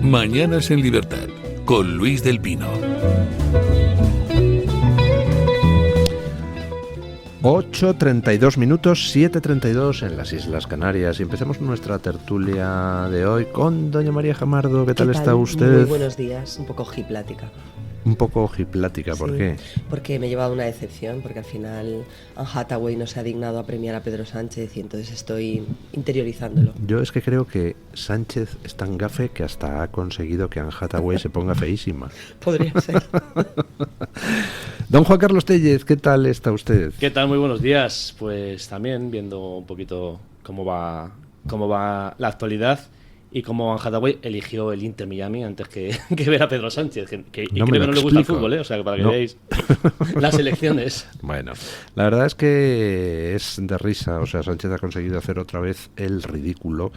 Mañanas en Libertad, con Luis del Pino. 8:32 minutos, 7:32 en las Islas Canarias. Y empecemos nuestra tertulia de hoy con doña María Jamardo. ¿Qué tal está usted? Muy buenos días, un poco ojiplática. Un poco ojiplática, ¿por qué? Porque me he llevado una decepción, porque al final Anne Hathaway no se ha dignado a premiar a Pedro Sánchez y entonces estoy interiorizándolo. Yo es que creo que Sánchez es tan gafe que hasta ha conseguido que Anne Hathaway se ponga feísima. Podría ser. Don Juan Carlos Tellez, ¿qué tal está usted? ¿Qué tal? Muy buenos días. Pues también viendo un poquito cómo va la actualidad y cómo Anne Hathaway eligió el Inter Miami antes que ver a Pedro Sánchez. Y creo que no le gusta el fútbol, ¿eh? O sea, que para que veáis las elecciones. Bueno, la verdad es que es de risa. O sea, Sánchez ha conseguido hacer otra vez el ridículo,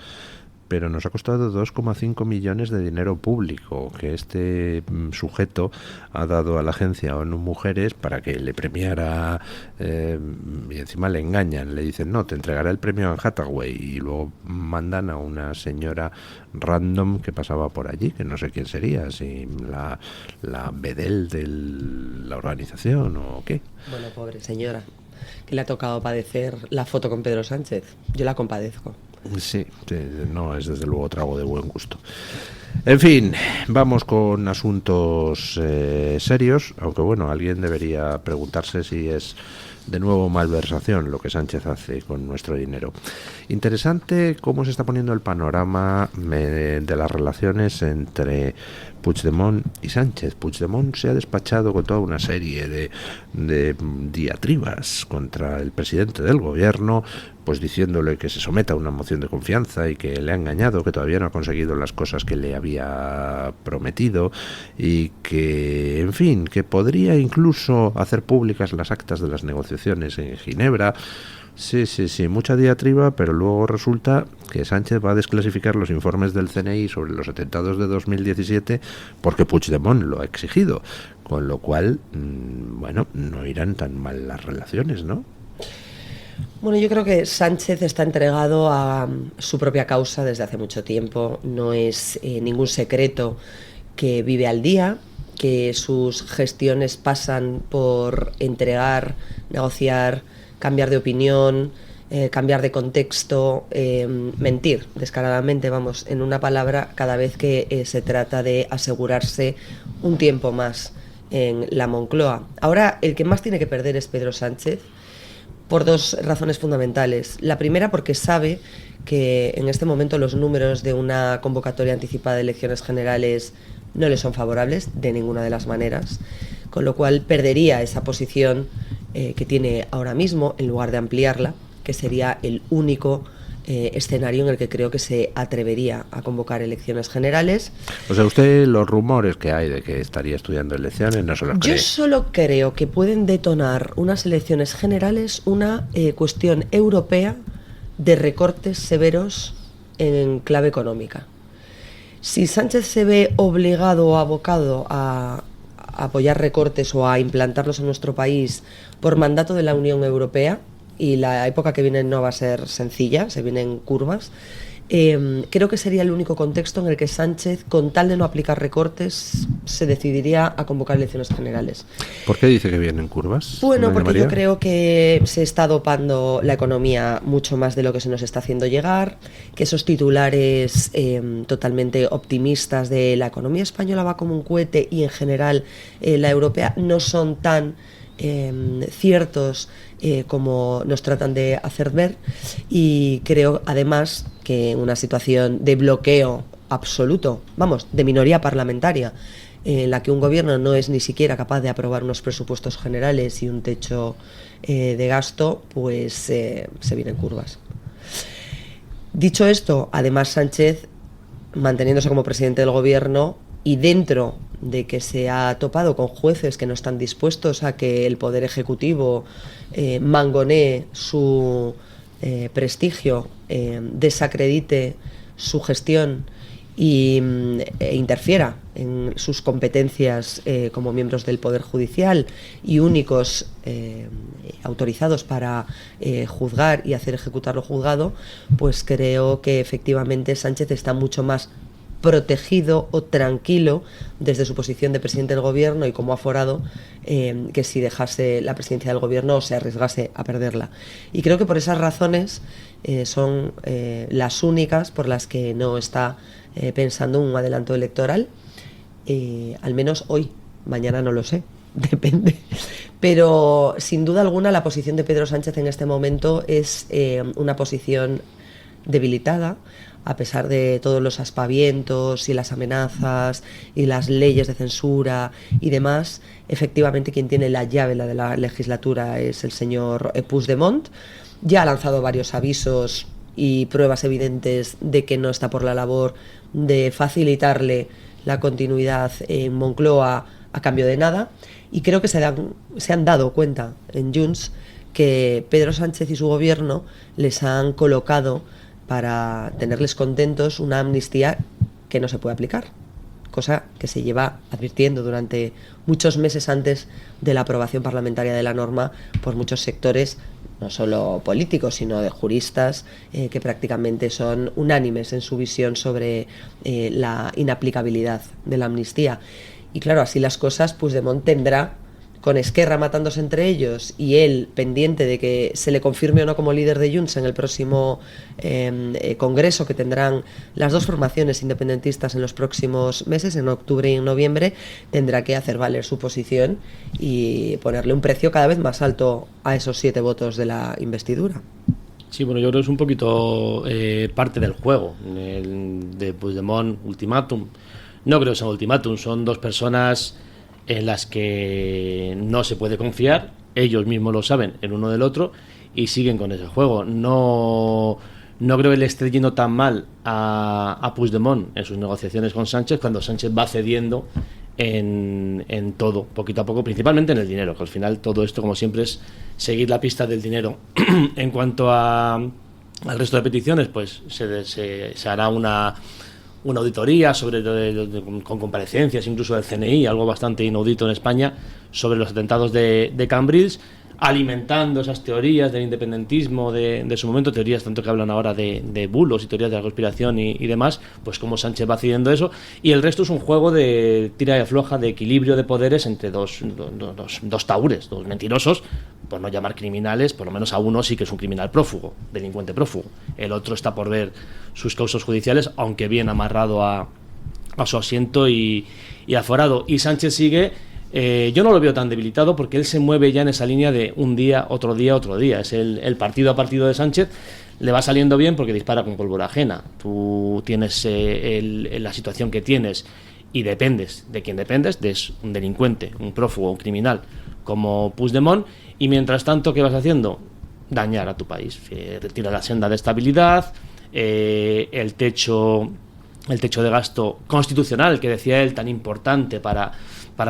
pero nos ha costado 2,5 millones de dinero público que este sujeto ha dado a la agencia ONU Mujeres para que le premiara, y encima le engañan, le dicen no, te entregará el premio a Anne Hathaway, y luego mandan a una señora random que pasaba por allí, que no sé quién sería, si la vedel de la organización o qué. Bueno, pobre señora, que le ha tocado padecer la foto con Pedro Sánchez. Yo la compadezco. Sí, no es desde luego trago de buen gusto. En fin, vamos con asuntos serios, aunque bueno, alguien debería preguntarse si es de nuevo malversación lo que Sánchez hace con nuestro dinero. Interesante cómo se está poniendo el panorama de las relaciones entre Puigdemont y Sánchez. Puigdemont se ha despachado con toda una serie de diatribas contra el presidente del gobierno, pues diciéndole que se someta a una moción de confianza y que le ha engañado, que todavía no ha conseguido las cosas que le había prometido y que, en fin, que podría incluso hacer públicas las actas de las negociaciones en Ginebra. Sí, mucha diatriba, pero luego resulta que Sánchez va a desclasificar los informes del CNI sobre los atentados de 2017 porque Puigdemont lo ha exigido, con lo cual, bueno, no irán tan mal las relaciones, ¿no? Bueno, yo creo que Sánchez está entregado a su propia causa desde hace mucho tiempo. No es ningún secreto que vive al día, que sus gestiones pasan por entregar, negociar, cambiar de opinión, cambiar de contexto, mentir descaradamente, vamos, en una palabra, cada vez que se trata de asegurarse un tiempo más en la Moncloa. Ahora, el que más tiene que perder es Pedro Sánchez, por dos razones fundamentales. La primera, porque sabe que en este momento los números de una convocatoria anticipada de elecciones generales no le son favorables de ninguna de las maneras, con lo cual perdería esa posición que tiene ahora mismo en lugar de ampliarla, que sería el único escenario en el que creo que se atrevería a convocar elecciones generales. O sea, usted los rumores que hay de que estaría estudiando elecciones no se los cree. Yo solo creo que pueden detonar unas elecciones generales una cuestión europea de recortes severos en clave económica. Si Sánchez se ve obligado o abocado a apoyar recortes o a implantarlos en nuestro país por mandato de la Unión Europea, y la época que viene no va a ser sencilla, se vienen curvas, creo que sería el único contexto en el que Sánchez, con tal de no aplicar recortes, se decidiría a convocar elecciones generales. ¿Por qué dice que vienen curvas? Bueno, porque yo creo que se está dopando la economía mucho más de lo que se nos está haciendo llegar, que esos titulares totalmente optimistas de la economía española va como un cohete y en general la europea no son tan ciertos como nos tratan de hacer ver, y creo además que en una situación de bloqueo absoluto, vamos, de minoría parlamentaria, en la que un gobierno no es ni siquiera capaz de aprobar unos presupuestos generales y un techo de gasto, pues se vienen curvas. Dicho esto, además Sánchez, manteniéndose como presidente del gobierno y dentro de que se ha topado con jueces que no están dispuestos a que el Poder Ejecutivo mangonee su prestigio, desacredite su gestión e interfiera en sus competencias como miembros del Poder Judicial y únicos autorizados para juzgar y hacer ejecutar lo juzgado, pues creo que efectivamente Sánchez está mucho más protegido o tranquilo desde su posición de presidente del gobierno y como aforado, que si dejase la presidencia del gobierno o se arriesgase a perderla. Y creo que por esas razones son las únicas por las que no está pensando un adelanto electoral, al menos hoy. Mañana no lo sé, depende. Pero sin duda alguna la posición de Pedro Sánchez en este momento es una posición debilitada, a pesar de todos los aspavientos y las amenazas y las leyes de censura y demás. Efectivamente, quien tiene la llave de la legislatura es el señor Puigdemont. Ya ha lanzado varios avisos y pruebas evidentes de que no está por la labor de facilitarle la continuidad en Moncloa a cambio de nada. Y creo que se han dado cuenta en Junts que Pedro Sánchez y su gobierno les han colocado para tenerles contentos una amnistía que no se puede aplicar, cosa que se lleva advirtiendo durante muchos meses antes de la aprobación parlamentaria de la norma por muchos sectores, no solo políticos, sino de juristas, que prácticamente son unánimes en su visión sobre la inaplicabilidad de la amnistía. Y claro, así las cosas, Puigdemont tendrá, con Esquerra matándose entre ellos y él pendiente de que se le confirme o no como líder de Junts en el próximo congreso que tendrán las dos formaciones independentistas en los próximos meses, en octubre y en noviembre, tendrá que hacer valer su posición y ponerle un precio cada vez más alto a esos 7 votos de la investidura. Sí, bueno, yo creo que es un poquito parte del juego de Puigdemont, ultimátum. No creo que sea un ultimátum, son dos personas en las que no se puede confiar, ellos mismos lo saben el uno del otro y siguen con ese juego. No creo que le esté yendo tan mal a Puigdemont en sus negociaciones con Sánchez cuando Sánchez va cediendo en todo, poquito a poco, principalmente en el dinero, que al final todo esto, como siempre, es seguir la pista del dinero. En cuanto al resto de peticiones, pues se hará una auditoría con comparecencias incluso del CNI, algo bastante inaudito en España, sobre los atentados de Cambrils, alimentando esas teorías del independentismo de su momento, teorías tanto que hablan ahora de bulos y teorías de la conspiración y demás, pues como Sánchez va cediendo eso, y el resto es un juego de tira y afloja, de equilibrio de poderes entre dos tahúres, dos mentirosos, por no llamar criminales. Por lo menos a uno sí que es un criminal prófugo, delincuente prófugo, el otro está por ver sus causas judiciales, aunque bien amarrado a su asiento y aforado. Y Sánchez sigue. Yo no lo veo tan debilitado porque él se mueve ya en esa línea de un día, otro día, otro día. Es el partido a partido de Sánchez. Le va saliendo bien porque dispara con pólvora ajena. Tú tienes la situación que tienes y dependes de quien dependes, de un delincuente, un prófugo, un criminal como Puigdemont, y mientras tanto, ¿qué vas haciendo? Dañar a tu país. Retira la senda de estabilidad, el techo de gasto constitucional que decía él tan importante para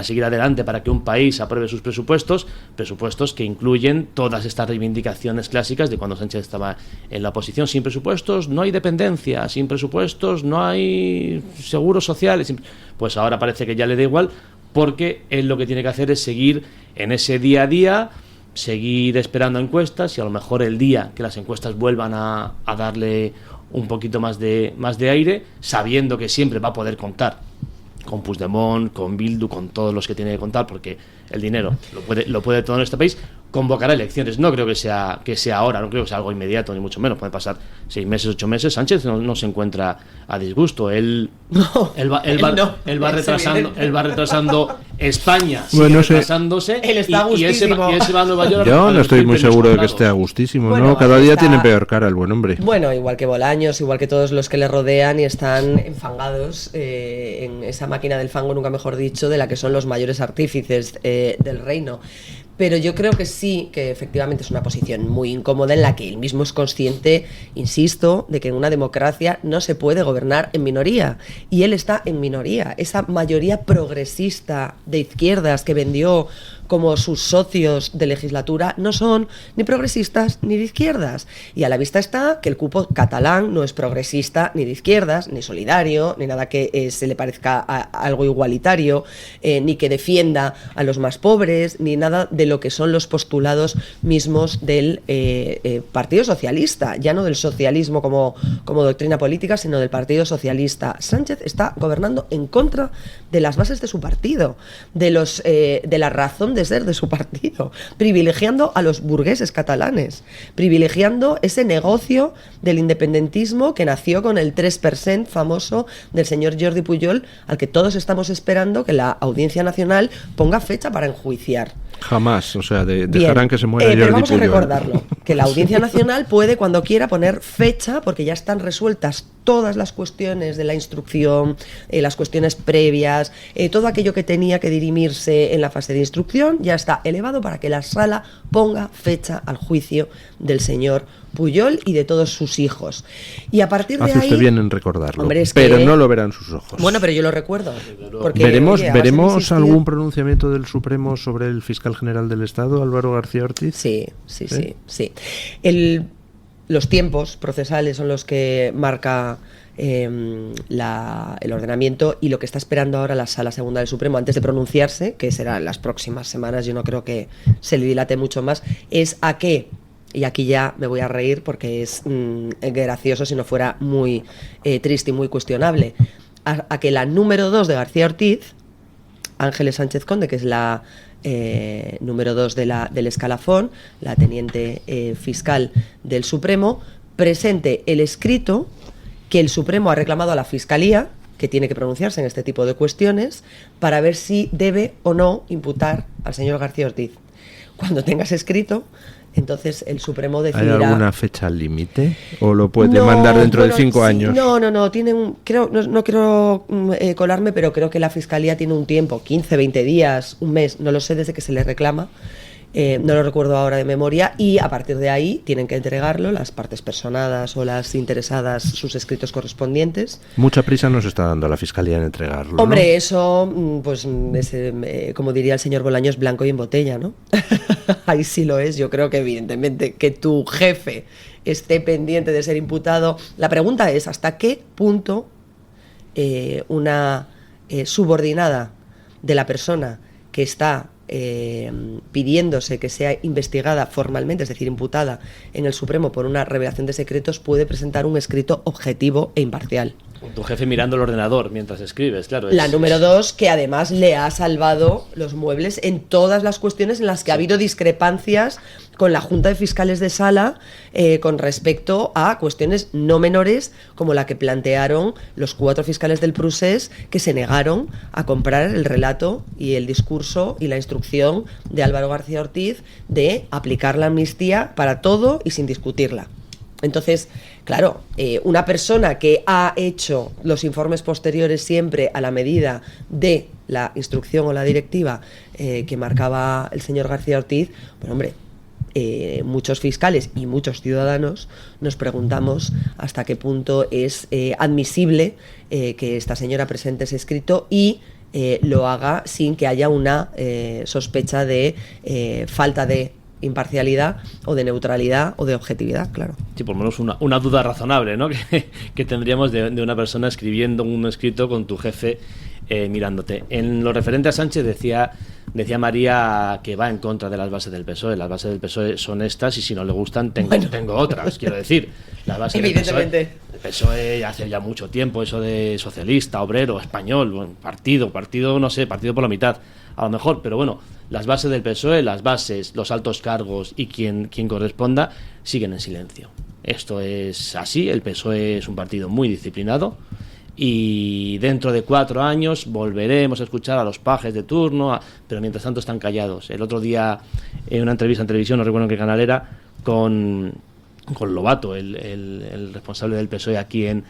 seguir adelante, para que un país apruebe sus presupuestos que incluyen todas estas reivindicaciones clásicas de cuando Sánchez estaba en la oposición. Sin presupuestos no hay dependencia, sin presupuestos no hay seguros sociales. Pues ahora parece que ya le da igual, porque él lo que tiene que hacer es seguir en ese día a día, seguir esperando encuestas, y a lo mejor el día que las encuestas vuelvan a darle un poquito más de aire, sabiendo que siempre va a poder contar con Puigdemont, con Bildu, con todos los que tiene que contar, porque el dinero lo puede todo en este país, convocará elecciones. No creo que sea ahora, no creo que sea algo inmediato, ni mucho menos. Puede pasar 6 meses, 8 meses. Sánchez no se encuentra a disgusto. Él va retrasando España, bueno, retrasándose, él está y él se va a Nueva York. Yo no estoy muy seguro de que esté a gustísimo, bueno, ¿no? Cada día tiene peor cara el buen hombre. Bueno, igual que Bolaños, igual que todos los que le rodean y están enfangados en esa máquina del fango, nunca mejor dicho, de la que son los mayores artífices del reino. Pero yo creo que sí, que efectivamente es una posición muy incómoda en la que él mismo es consciente, insisto, de que en una democracia no se puede gobernar en minoría. Y él está en minoría. Esa mayoría progresista de izquierdas que vendió como sus socios de legislatura no son ni progresistas ni de izquierdas. Y a la vista está que el cupo catalán no es progresista ni de izquierdas, ni solidario, ni nada que se le parezca a algo igualitario, ni que defienda a los más pobres, ni nada de lo que son los postulados mismos del Partido Socialista, ya no del socialismo como doctrina política, sino del Partido Socialista. Sánchez está gobernando en contra de las bases de su partido, de la razón de ser de su partido, privilegiando a los burgueses catalanes, privilegiando ese negocio del independentismo que nació con el 3% famoso del señor Jordi Pujol, al que todos estamos esperando que la Audiencia Nacional ponga fecha para enjuiciar. Jamás, o sea, dejarán que se muera Jordi pero vamos Pujol. a recordarlo, que la Audiencia Nacional puede cuando quiera poner fecha, porque ya están resueltas todas las cuestiones de la instrucción, las cuestiones previas, todo aquello que tenía que dirimirse en la fase de instrucción ya está elevado para que la sala ponga fecha al juicio del señor Pujol y de todos sus hijos. Y a partir de Hace ahí... usted bien en recordarlo, hombre, es pero que... no lo verán sus ojos. Bueno, pero yo lo recuerdo. Porque, ¿Veremos oye, veremos insistir... algún pronunciamiento del Supremo sobre el fiscal general del Estado, Álvaro García Ortiz? Sí. Los tiempos procesales son los que marca el ordenamiento, y lo que está esperando ahora la Sala Segunda del Supremo antes de pronunciarse, que será en las próximas semanas, yo no creo que se le dilate mucho más, es a qué, y aquí ya me voy a reír porque es gracioso si no fuera muy triste y muy cuestionable, a que la número 2 de García Ortiz, Ángeles Sánchez Conde, que es la número 2 del escalafón, la teniente fiscal del Supremo, presente el escrito que el Supremo ha reclamado a la Fiscalía, que tiene que pronunciarse en este tipo de cuestiones, para ver si debe o no imputar al señor García Ortiz. Cuando tengas escrito, entonces el Supremo decidirá... ¿Hay alguna fecha límite? ¿O lo puede mandar dentro de 5 años? No, tienen, no quiero colarme, pero creo que la Fiscalía tiene un tiempo, 15, 20 días, un mes, no lo sé desde que se le reclama, no lo recuerdo ahora de memoria, y a partir de ahí tienen que entregarlo las partes personadas o las interesadas, sus escritos correspondientes. Mucha prisa nos está dando la Fiscalía en entregarlo, Hombre, ¿no? eso, pues, como diría el señor Bolaños, blanco y en botella, ¿no? Ahí sí lo es. Yo creo que evidentemente que tu jefe esté pendiente de ser imputado. La pregunta es, ¿hasta qué punto una subordinada de la persona que está pidiéndose que sea investigada formalmente, es decir, imputada en el Supremo por una revelación de secretos, puede presentar un escrito objetivo e imparcial? Con tu jefe mirando el ordenador mientras escribes, claro. La número 2, que además le ha salvado los muebles en todas las cuestiones en las que ha habido discrepancias con la Junta de Fiscales de Sala con respecto a cuestiones no menores, como la que plantearon los 4 fiscales del Procés, que se negaron a comprar el relato y el discurso y la instrucción de Álvaro García Ortiz de aplicar la amnistía para todo y sin discutirla. Entonces, claro, una persona que ha hecho los informes posteriores siempre a la medida de la instrucción o la directiva que marcaba el señor García Ortiz, pues hombre, muchos fiscales y muchos ciudadanos nos preguntamos hasta qué punto es admisible que esta señora presente ese escrito y lo haga sin que haya una sospecha de falta de imparcialidad o de neutralidad o de objetividad, claro. Sí, por lo menos una duda razonable, ¿no? que tendríamos de una persona escribiendo un escrito con tu jefe mirándote. En lo referente a Sánchez decía María que va en contra de las bases del PSOE. Las bases del PSOE son estas y si no le gustan tengo otras, quiero decir. Las bases Evidentemente. del PSOE hace ya mucho tiempo, eso de socialista, obrero, español, bueno, partido, no sé, partido por la mitad, a lo mejor, pero bueno, las bases del PSOE, las bases, los altos cargos y quien corresponda siguen en silencio. Esto es así, el PSOE es un partido muy disciplinado y dentro de 4 años volveremos a escuchar a los pajes de turno, pero mientras tanto están callados. El otro día en una entrevista en televisión, no recuerdo en qué canal era, con Lobato, el responsable del PSOE aquí en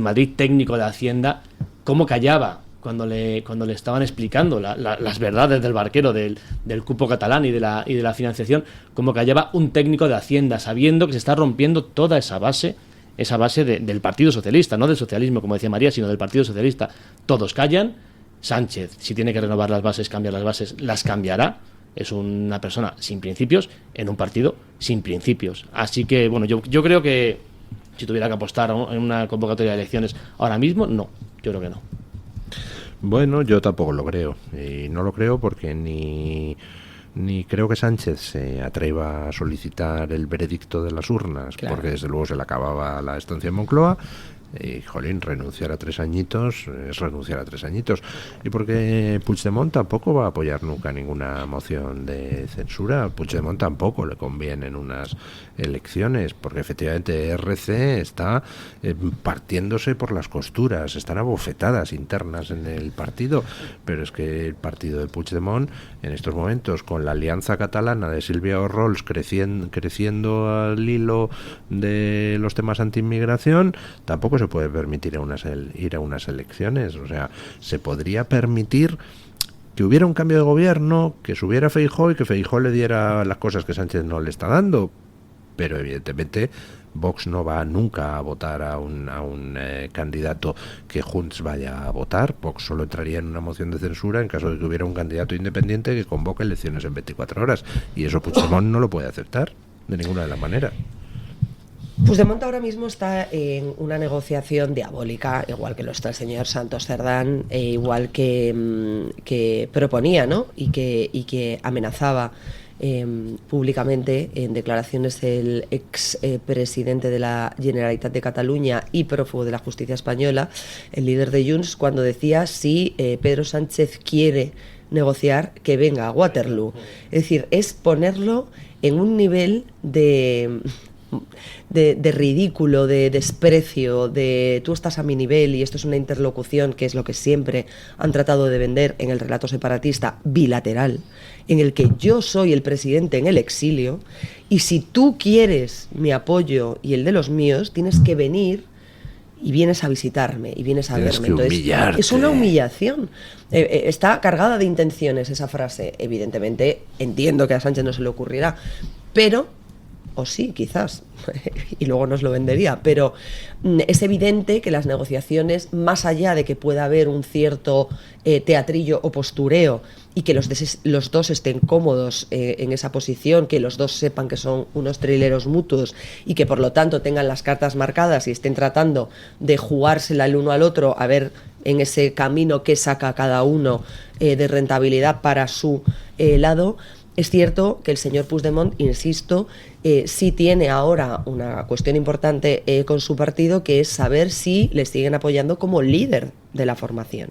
Madrid, técnico de Hacienda, cómo callaba cuando le estaban explicando las verdades del barquero, del cupo catalán y de la financiación, cómo callaba un técnico de Hacienda, sabiendo que se está rompiendo toda esa base del Partido Socialista, no del socialismo, como decía María, sino del Partido Socialista. Todos callan. Sánchez, si tiene que renovar las bases, cambiar las bases, las cambiará. Es una persona sin principios en un partido sin principios. Así que, bueno, yo creo que si tuviera que apostar en una convocatoria de elecciones ahora mismo, no, yo creo que no. Bueno, yo tampoco lo creo. Y no lo creo porque ni ni creo que Sánchez se atreva a solicitar el veredicto de las urnas, claro, porque desde luego se le acababa la estancia en Moncloa. Y, jolín, renunciar a 3 añitos es renunciar a 3 añitos. Y porque Puigdemont tampoco va a apoyar nunca ninguna moción de censura. A Puigdemont tampoco le convienen unas elecciones, porque efectivamente RC está partiéndose por las costuras, están abofetadas internas en el partido, pero es que el partido de Puigdemont en estos momentos, con la alianza catalana de Silvia Orrols creciendo al hilo de los temas anti-inmigración, tampoco se puede permitir ir a unas elecciones. O sea, se podría permitir que hubiera un cambio de gobierno, que subiera Feijóo y que Feijóo le diera las cosas que Sánchez no le está dando, pero evidentemente Vox no va nunca a votar a un candidato que Junts vaya a votar. Vox solo entraría en una moción de censura en caso de que hubiera un candidato independiente que convoque elecciones en 24 horas, y eso Puigdemont no lo puede aceptar de ninguna de las maneras. Puigdemont ahora mismo está en una negociación diabólica, igual que lo está el señor Santos Cerdán, igual que proponía, ¿no? y que amenazaba públicamente en declaraciones el ex presidente de la Generalitat de Cataluña y prófugo de la justicia española, el líder de Junts, cuando decía: si Pedro Sánchez quiere negociar, que venga a Waterloo. Es decir, es ponerlo en un nivel de ridículo, de desprecio, de tú estás a mi nivel y esto es una interlocución, que es lo que siempre han tratado de vender en el relato separatista, bilateral, en el que yo soy el presidente en el exilio y si tú quieres mi apoyo y el de los míos, tienes que venir y vienes a visitarme y vienes a verme. Entonces, es una humillación. Está cargada de intenciones esa frase. Evidentemente, entiendo que a Sánchez no se le ocurrirá, pero o sí, quizás, y luego nos lo vendería, pero es evidente que las negociaciones, más allá de que pueda haber un cierto teatrillo o postureo y que los dos estén cómodos en esa posición, que los dos sepan que son unos trileros mutuos y que por lo tanto tengan las cartas marcadas y estén tratando de jugársela el uno al otro, a ver en ese camino que saca cada uno de rentabilidad para su lado. Es cierto que el señor Puigdemont, insisto, sí tiene ahora una cuestión importante con su partido, que es saber si le siguen apoyando como líder de la formación.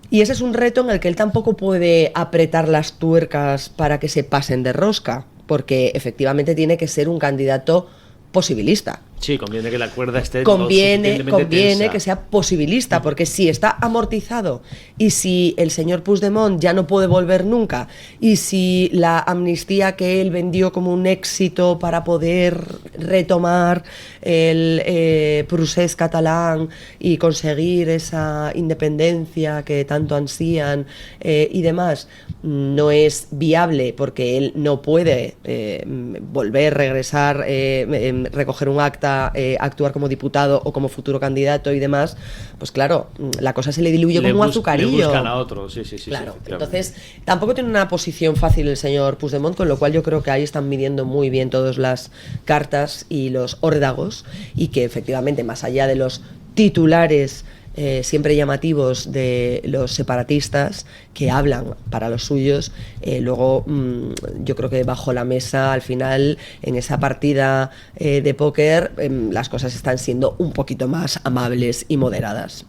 Y ese es un reto en el que él tampoco puede apretar las tuercas para que se pasen de rosca, porque efectivamente tiene que ser un candidato posibilista. Sí, conviene que la cuerda esté conviene que sea posibilista, porque si está amortizado y si el señor Puigdemont ya no puede volver nunca y si la amnistía que él vendió como un éxito para poder retomar el procés catalán y conseguir esa independencia que tanto ansían y demás, no es viable porque él no puede volver, regresar, recoger un acta, actuar como diputado o como futuro candidato y demás, pues claro, la cosa se le diluye como un azucarillo. Le buscan a otro, sí. Claro, entonces tampoco tiene una posición fácil el señor Puigdemont, con lo cual yo creo que ahí están midiendo muy bien todas las cartas y los órdagos, y que efectivamente, más allá de los titulares siempre llamativos de los separatistas que hablan para los suyos, luego yo creo que bajo la mesa, al final, en esa partida de póker, las cosas están siendo un poquito más amables y moderadas.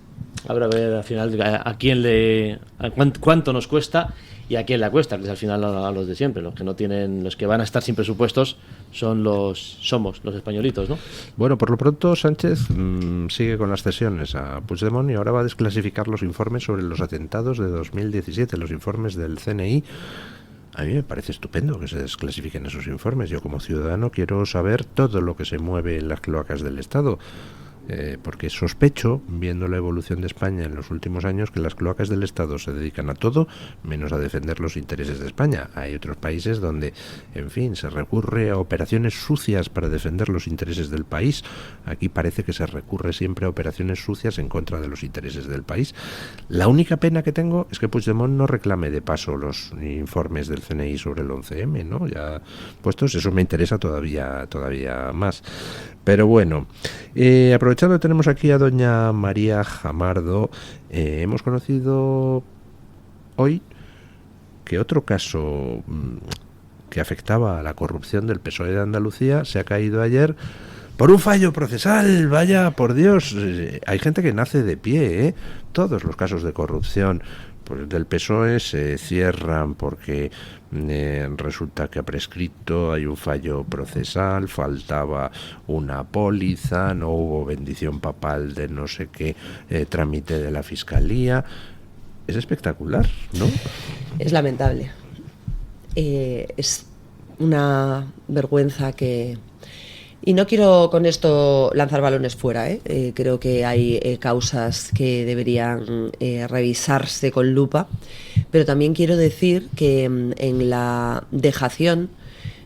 Habrá a ver al final a quién cuánto nos cuesta y a quién le cuesta, que es al final a los de siempre, los que van a estar sin presupuestos somos los españolitos, ¿no? Bueno, por lo pronto Sánchez sigue con las cesiones a Puigdemont y ahora va a desclasificar los informes sobre los atentados de 2017, los informes del CNI. A mí me parece estupendo que se desclasifiquen esos informes. Yo, como ciudadano, quiero saber todo lo que se mueve en las cloacas del Estado. Porque sospecho, viendo la evolución de España en los últimos años, que las cloacas del Estado se dedican a todo menos a defender los intereses de España. Hay otros países donde, en fin, se recurre a operaciones sucias para defender los intereses del país. Aquí parece que se recurre siempre a operaciones sucias en contra de los intereses del país. La única pena que tengo es que Puigdemont no reclame de paso los informes del CNI sobre el 11M, ¿no? Ya puestos, eso me interesa todavía más. Pero bueno, aprovechando que tenemos aquí a doña María Jamardo, hemos conocido hoy que otro caso que afectaba a la corrupción del PSOE de Andalucía se ha caído ayer por un fallo procesal. Vaya, por Dios, hay gente que nace de pie, ¿eh? Todos los casos de corrupción pues, del PSOE se cierran porque resulta que ha prescrito, hay un fallo procesal, faltaba una póliza, no hubo bendición papal de no sé qué trámite de la Fiscalía. Es espectacular, ¿no? Es lamentable. Es una vergüenza que... Y no quiero con esto lanzar balones fuera, ¿eh? Creo que hay causas que deberían revisarse con lupa, pero también quiero decir que en la dejación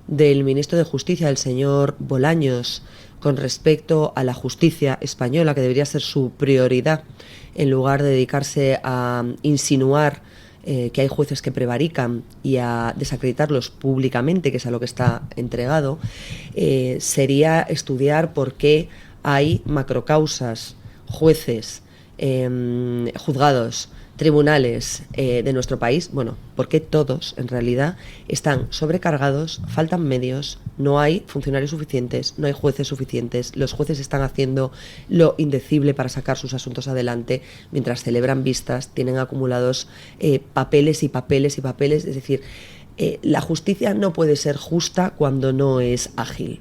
del ministro de Justicia, el señor Bolaños, con respecto a la justicia española, que debería ser su prioridad, en lugar de dedicarse a insinuar que hay jueces que prevarican y a desacreditarlos públicamente, que es a lo que está entregado, sería estudiar por qué hay macrocausas, jueces, juzgados, tribunales de nuestro país, bueno, porque todos en realidad están sobrecargados, faltan medios, no hay funcionarios suficientes, no hay jueces suficientes, los jueces están haciendo lo indecible para sacar sus asuntos adelante mientras celebran vistas, tienen acumulados papeles y papeles y papeles, es decir, la justicia no puede ser justa cuando no es ágil.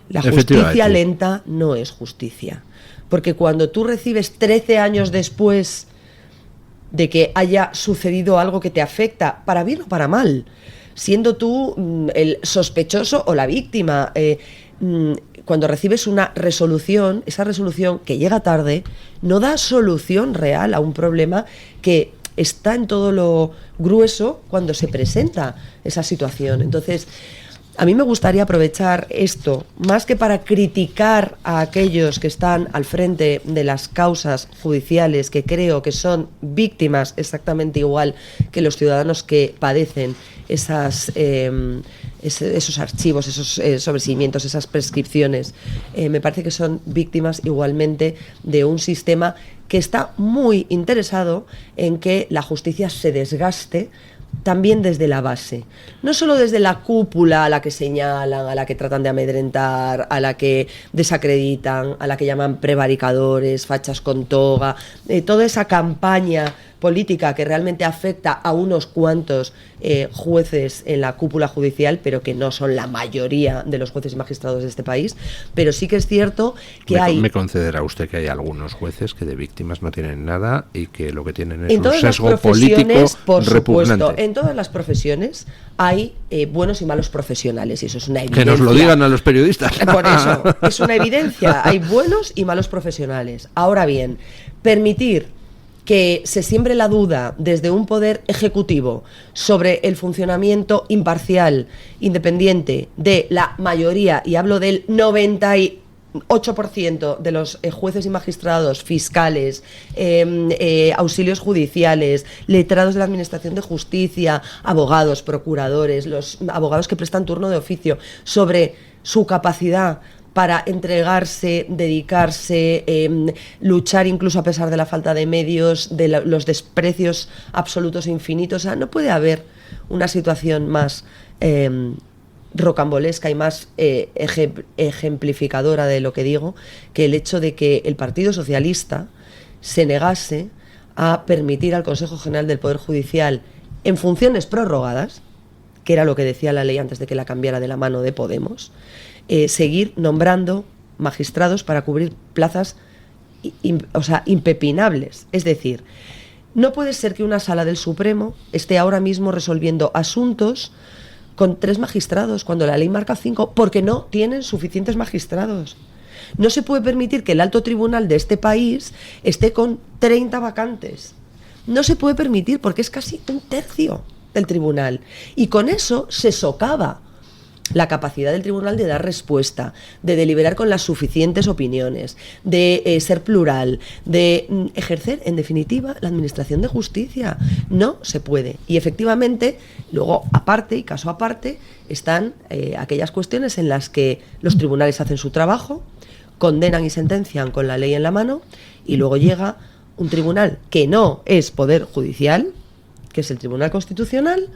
La justicia lenta no es justicia, porque cuando tú recibes 13 años después de que haya sucedido algo que te afecta, para bien o para mal, siendo tú el sospechoso o la víctima, cuando recibes una resolución, esa resolución que llega tarde, no da solución real a un problema que está en todo lo grueso cuando se presenta esa situación. Entonces, a mí me gustaría aprovechar esto, más que para criticar a aquellos que están al frente de las causas judiciales, que creo que son víctimas exactamente igual que los ciudadanos que padecen esos archivos, esos sobreseimientos, esas prescripciones. Me parece que son víctimas igualmente de un sistema que está muy interesado en que la justicia se desgaste también desde la base, no solo desde la cúpula a la que señalan, a la que tratan de amedrentar, a la que desacreditan, a la que llaman prevaricadores, fachas con toga, toda esa campaña política que realmente afecta a unos cuantos jueces en la cúpula judicial, pero que no son la mayoría de los jueces y magistrados de este país. Pero sí que es cierto que me concederá usted que hay algunos jueces que de víctimas no tienen nada y que lo que tienen es un sesgo político repugnante. En todas las profesiones hay buenos y malos profesionales, y eso es una evidencia. Que nos lo digan a los periodistas. Por eso, es una evidencia. Hay buenos y malos profesionales. Ahora bien, permitir que se siembre la duda desde un poder ejecutivo sobre el funcionamiento imparcial, independiente de la mayoría, y hablo del 98% de los jueces y magistrados, fiscales, auxilios judiciales, letrados de la Administración de Justicia, abogados, procuradores, los abogados que prestan turno de oficio, sobre su capacidad para entregarse, dedicarse, luchar incluso a pesar de la falta de medios, de los desprecios absolutos e infinitos. O sea, no puede haber una situación más rocambolesca y más ejemplificadora de lo que digo, que el hecho de que el Partido Socialista se negase a permitir al Consejo General del Poder Judicial, en funciones prorrogadas, que era lo que decía la ley antes de que la cambiara de la mano de Podemos, seguir nombrando magistrados para cubrir plazas impepinables. Es decir, no puede ser que una sala del Supremo esté ahora mismo resolviendo asuntos con 3 magistrados, cuando la ley marca 5, porque no tienen suficientes magistrados. No se puede permitir que el alto tribunal de este país esté con 30 vacantes. No se puede permitir, porque es casi un tercio del tribunal. Y con eso se socava la capacidad del tribunal de dar respuesta, de deliberar con las suficientes opiniones, de ser plural, de ejercer, en definitiva, la administración de justicia. No se puede. Y efectivamente, luego, aparte y caso aparte, están aquellas cuestiones en las que los tribunales hacen su trabajo, condenan y sentencian con la ley en la mano, y luego llega un tribunal que no es poder judicial, que es el Tribunal Constitucional,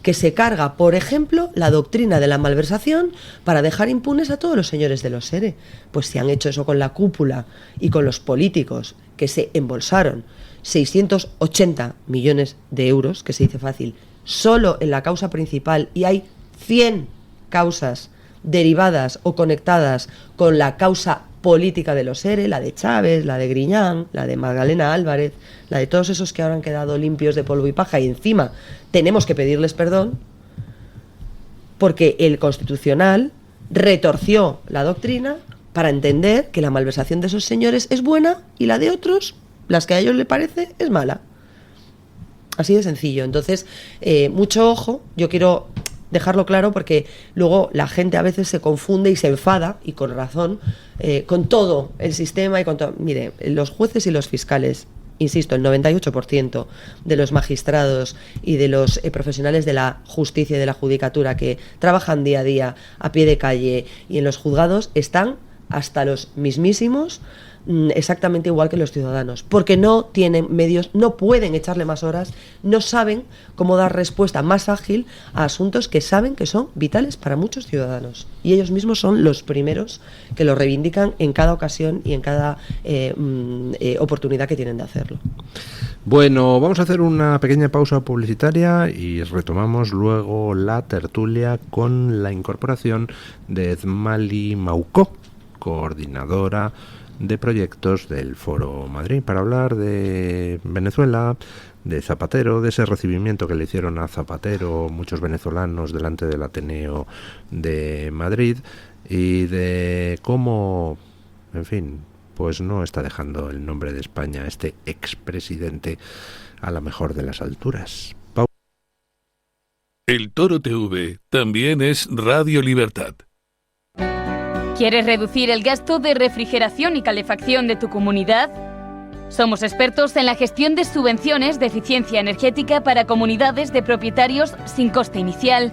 que se carga, por ejemplo, la doctrina de la malversación para dejar impunes a todos los señores de los ERE. Pues si han hecho eso con la cúpula y con los políticos que se embolsaron 680 millones de euros, que se dice fácil, solo en la causa principal, y hay 100 causas derivadas o conectadas con la causa política de los ERE, la de Chávez, la de Griñán, la de Magdalena Álvarez, la de todos esos que ahora han quedado limpios de polvo y paja, y encima tenemos que pedirles perdón porque el Constitucional retorció la doctrina para entender que la malversación de esos señores es buena y la de otros, las que a ellos les parece, es mala. Así de sencillo. Entonces, mucho ojo, yo quiero dejarlo claro porque luego la gente a veces se confunde y se enfada, y con razón, con todo el sistema y con todo. Mire, los jueces y los fiscales, insisto, el 98% de los magistrados y de los profesionales de la justicia y de la judicatura que trabajan día a día a pie de calle y en los juzgados están hasta los mismísimos, exactamente igual que los ciudadanos, porque no tienen medios, no pueden echarle más horas, no saben cómo dar respuesta más ágil a asuntos que saben que son vitales para muchos ciudadanos, y ellos mismos son los primeros que lo reivindican en cada ocasión y en cada oportunidad que tienen de hacerlo. Bueno, vamos a hacer una pequeña pausa publicitaria y retomamos luego la tertulia con la incorporación de Edmali Maucó, coordinadora de proyectos del Foro Madrid, para hablar de Venezuela, de Zapatero, de ese recibimiento que le hicieron a Zapatero muchos venezolanos delante del Ateneo de Madrid, y de cómo, en fin, pues no está dejando el nombre de España este expresidente a la mejor de las alturas. El Toro TV también es Radio Libertad. ¿Quieres reducir el gasto de refrigeración y calefacción de tu comunidad? Somos expertos en la gestión de subvenciones de eficiencia energética para comunidades de propietarios sin coste inicial.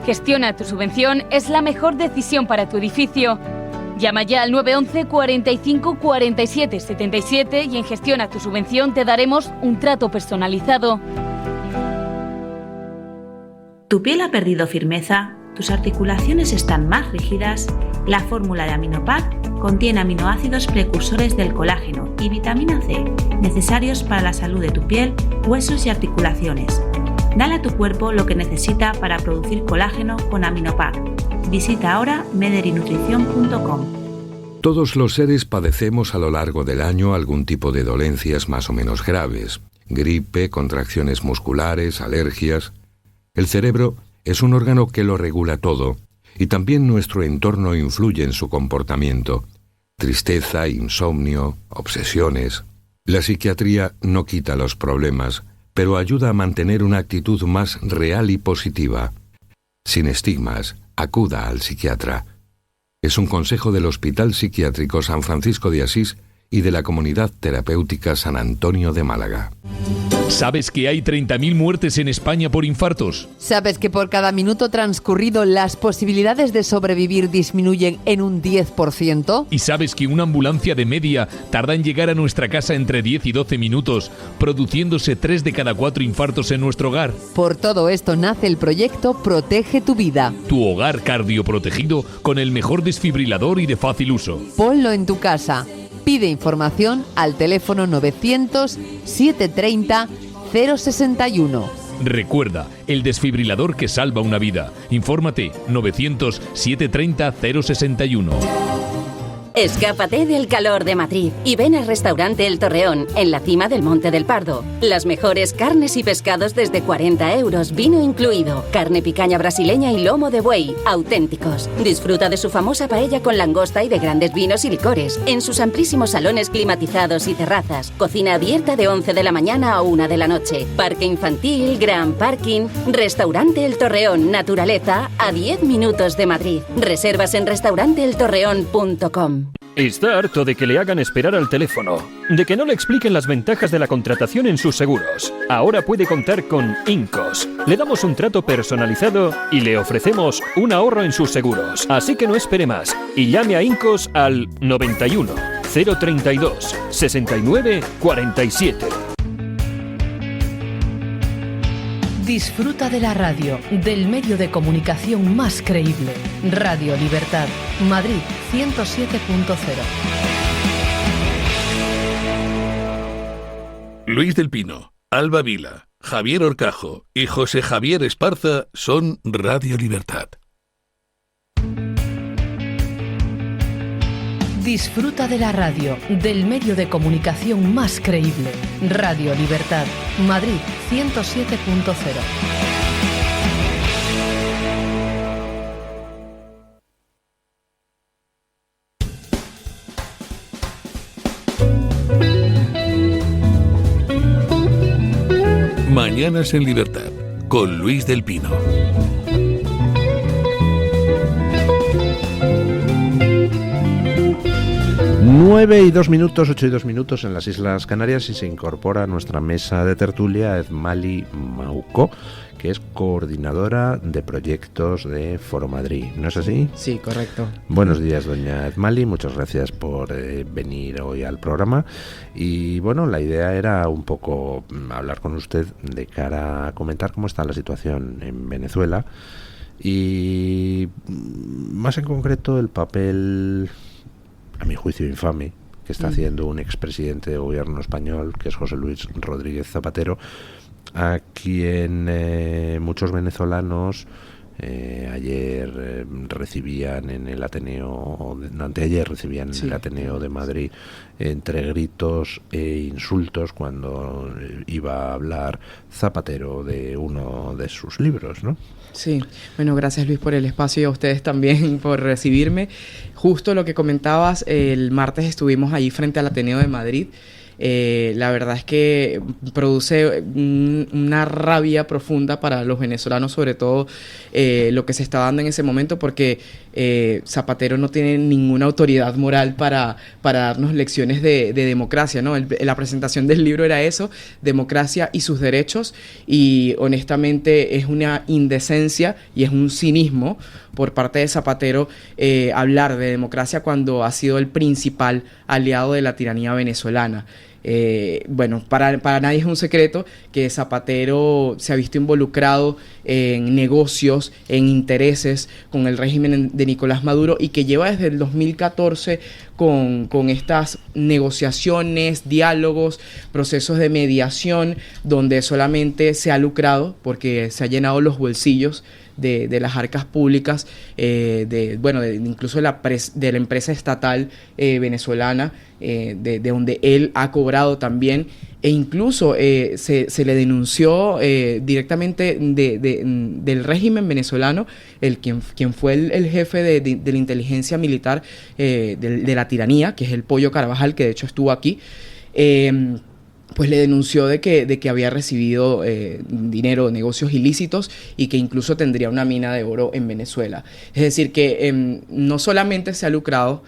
Gestiona tu subvención, es la mejor decisión para tu edificio. Llama ya al 911 45 47 77 y en Gestiona tu subvención te daremos un trato personalizado. ¿Tu piel ha perdido firmeza? ¿Tus articulaciones están más rígidas? La fórmula de Aminopac contiene aminoácidos precursores del colágeno y vitamina C, necesarios para la salud de tu piel, huesos y articulaciones. Dale a tu cuerpo lo que necesita para producir colágeno con Aminopac. Visita ahora mederinutrición.com. Todos los seres padecemos a lo largo del año algún tipo de dolencias más o menos graves. Gripe, contracciones musculares, alergias. El cerebro es un órgano que lo regula todo, y también nuestro entorno influye en su comportamiento. Tristeza, insomnio, obsesiones. La psiquiatría no quita los problemas, pero ayuda a mantener una actitud más real y positiva. Sin estigmas, acuda al psiquiatra. Es un consejo del Hospital Psiquiátrico San Francisco de Asís y de la Comunidad Terapéutica San Antonio de Málaga. ¿Sabes que hay 30.000 muertes en España por infartos? ¿Sabes que por cada minuto transcurrido las posibilidades de sobrevivir disminuyen en un 10%? ¿Y sabes que una ambulancia de media tarda en llegar a nuestra casa entre 10 y 12 minutos, produciéndose 3 de cada 4 infartos en nuestro hogar? Por todo esto nace el proyecto Protege tu Vida. Tu hogar cardioprotegido con el mejor desfibrilador y de fácil uso. Ponlo en tu casa. Pide información al teléfono 900-730-061. Recuerda, el desfibrilador que salva una vida. Infórmate 900-730-061. Escápate del calor de Madrid y ven al restaurante El Torreón, en la cima del Monte del Pardo. Las mejores carnes y pescados desde 40 euros, vino incluido. Carne picaña brasileña y lomo de buey, auténticos. Disfruta de su famosa paella con langosta y de grandes vinos y licores. En sus amplísimos salones climatizados y terrazas. Cocina abierta de 11 de la mañana a 1 de la noche. Parque infantil, gran parking. Restaurante El Torreón, naturaleza a 10 minutos de Madrid. Reservas en restauranteeltorreón.com. Está harto de que le hagan esperar al teléfono, de que no le expliquen las ventajas de la contratación en sus seguros. Ahora puede contar con Incos. Le damos un trato personalizado y le ofrecemos un ahorro en sus seguros. Así que no espere más y llame a Incos al 91 032 69 47. Disfruta de la radio, del medio de comunicación más creíble. Radio Libertad, Madrid 107.0. Luis del Pino, Alba Vila, Javier Horcajo y José Javier Esparza son Radio Libertad. Disfruta de la radio, del medio de comunicación más creíble. Radio Libertad, Madrid 107.0. Mañanas en Libertad, con Luis del Pino. 9:02, 8:02 en las Islas Canarias, y se incorpora a nuestra mesa de tertulia Edmali Mauco, que es coordinadora de proyectos de Foro Madrid. ¿No es así? Sí, correcto. Buenos días, doña Edmali, muchas gracias por venir hoy al programa. Y bueno, la idea era un poco hablar con usted de cara a comentar cómo está la situación en Venezuela y más en concreto el papel, a mi juicio infame, que está haciendo un expresidente de gobierno español, que es José Luis Rodríguez Zapatero, a quien muchos venezolanos ayer recibían en el Ateneo, anteayer recibían en el Ateneo de Madrid, entre gritos e insultos cuando iba a hablar Zapatero de uno de sus libros, ¿no? Sí, bueno, gracias Luis por el espacio y a ustedes también por recibirme. Justo lo que comentabas, el martes estuvimos ahí frente al Ateneo de Madrid. La verdad es que produce una rabia profunda para los venezolanos, sobre todo lo que se está dando en ese momento, porque Zapatero no tiene ninguna autoridad moral para darnos lecciones de democracia, ¿no? La presentación del libro era eso, democracia y sus derechos, y honestamente es una indecencia y es un cinismo por parte de Zapatero hablar de democracia cuando ha sido el principal aliado de la tiranía venezolana. Bueno, para nadie es un secreto que Zapatero se ha visto involucrado en negocios, en intereses con el régimen de Nicolás Maduro, y que lleva desde el 2014 con estas negociaciones, diálogos, procesos de mediación, donde solamente se ha lucrado porque se ha llenado los bolsillos de las arcas públicas, incluso de la empresa estatal venezolana, de donde él ha cobrado también, e incluso se le denunció directamente del régimen venezolano, quien fue el jefe de la inteligencia militar de la tiranía, que es el Pollo Carvajal, que de hecho estuvo aquí. Pues le denunció de que había recibido dinero de negocios ilícitos y que incluso tendría una mina de oro en Venezuela. Es decir, que no solamente se ha lucrado,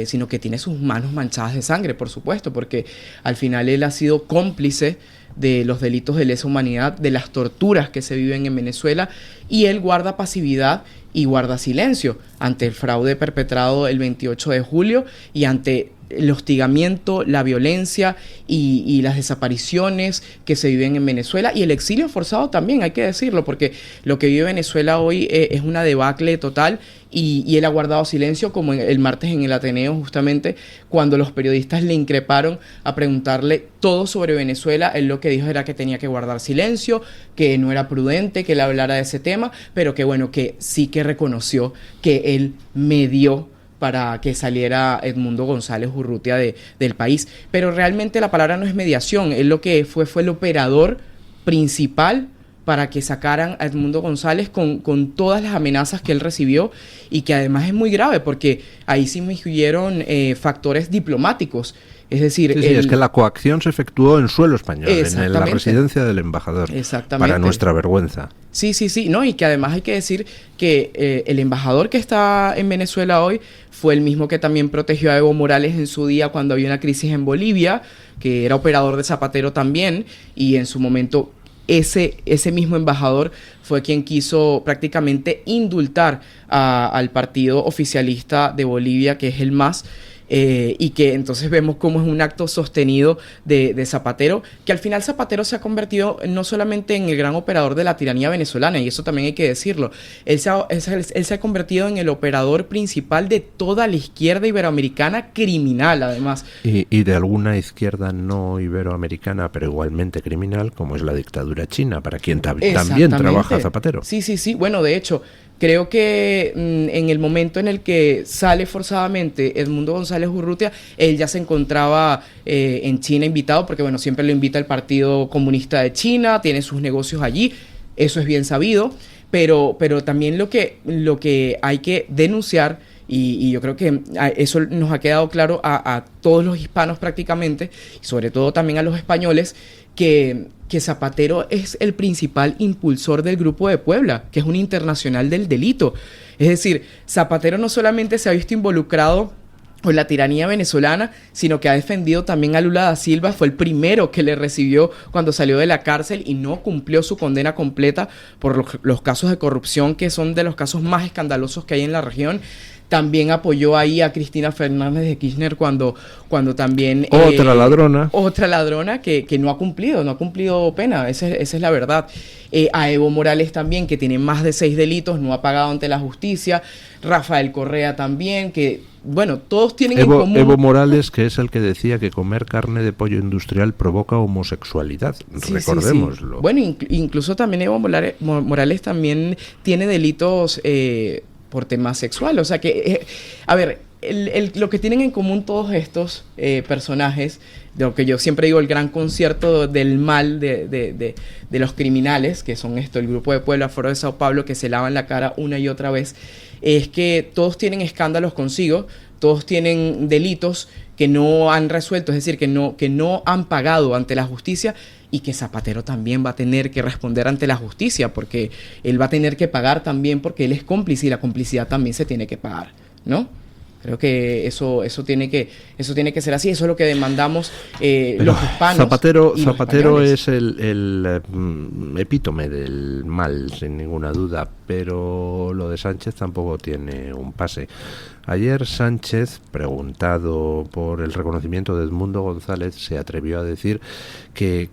sino que tiene sus manos manchadas de sangre, por supuesto, porque al final él ha sido cómplice de los delitos de lesa humanidad, de las torturas que se viven en Venezuela, y él guarda pasividad y guarda silencio ante el fraude perpetrado el 28 de julio y ante el hostigamiento, la violencia y las desapariciones que se viven en Venezuela, y el exilio forzado también, hay que decirlo, porque lo que vive Venezuela hoy es una debacle total, y él ha guardado silencio, como el martes en el Ateneo, justamente cuando los periodistas le increparon a preguntarle todo sobre Venezuela. Él lo que dijo era que tenía que guardar silencio, que no era prudente que él hablara de ese tema, pero que bueno, que sí que reconoció que él medió para que saliera Edmundo González Urrutia del país. Pero realmente la palabra no es mediación, él lo que fue el operador principal para que sacaran a Edmundo González con todas las amenazas que él recibió, y que además es muy grave porque ahí sí me incluyeron factores diplomáticos. Es decir, es que la coacción se efectuó en suelo español, en la residencia del embajador, para nuestra vergüenza. Sí, no, y que además hay que decir que el embajador que está en Venezuela hoy fue el mismo que también protegió a Evo Morales en su día cuando había una crisis en Bolivia, que era operador de Zapatero también, y en su momento ese mismo embajador fue quien quiso prácticamente indultar al partido oficialista de Bolivia, que es el MAS, y que entonces vemos cómo es un acto sostenido de Zapatero, que al final Zapatero se ha convertido no solamente en el gran operador de la tiranía venezolana, y eso también hay que decirlo, él se ha convertido en el operador principal de toda la izquierda iberoamericana criminal, además. Y de alguna izquierda no iberoamericana, pero igualmente criminal, como es la dictadura china, para quien también trabaja Zapatero. Sí. Bueno, de hecho, creo que en el momento en el que sale forzadamente Edmundo González Urrutia, él ya se encontraba en China invitado, porque bueno, siempre lo invita el Partido Comunista de China, tiene sus negocios allí, eso es bien sabido, pero también lo que hay que denunciar, y yo creo que eso nos ha quedado claro a todos los hispanos prácticamente, y sobre todo también a los españoles, que Zapatero es el principal impulsor del Grupo de Puebla, que es un internacional del delito. Es decir, Zapatero no solamente se ha visto involucrado con la tiranía venezolana, sino que ha defendido también a Lula da Silva, fue el primero que le recibió cuando salió de la cárcel y no cumplió su condena completa por los casos de corrupción, que son de los casos más escandalosos que hay en la región. También apoyó ahí a Cristina Fernández de Kirchner cuando también... Otra ladrona. Otra ladrona que no ha cumplido pena, esa es la verdad. A Evo Morales también, que tiene más de 6 delitos, no ha pagado ante la justicia. Rafael Correa también, que, bueno, todos tienen en común... Evo Morales, que es el que decía que comer carne de pollo industrial provoca homosexualidad, recordémoslo. Sí. Bueno, incluso también Evo Morales también tiene delitos... por tema sexual, o sea que, a ver, lo que tienen en común todos estos personajes, de lo que yo siempre digo, el gran concierto del mal de los criminales, que son el Grupo de Puebla, Foro de Sao Paulo, que se lavan la cara una y otra vez, es que todos tienen escándalos consigo, todos tienen delitos que no han resuelto, es decir, que no han pagado ante la justicia, y que Zapatero también va a tener que responder ante la justicia, porque él va a tener que pagar también, porque él es cómplice y la complicidad también se tiene que pagar, ¿no? Creo que eso tiene que ser así, eso es lo que demandamos los hispanos. Zapatero es el epítome del mal, sin ninguna duda, pero lo de Sánchez tampoco tiene un pase. Ayer Sánchez, preguntado por el reconocimiento de Edmundo González, se atrevió a decir que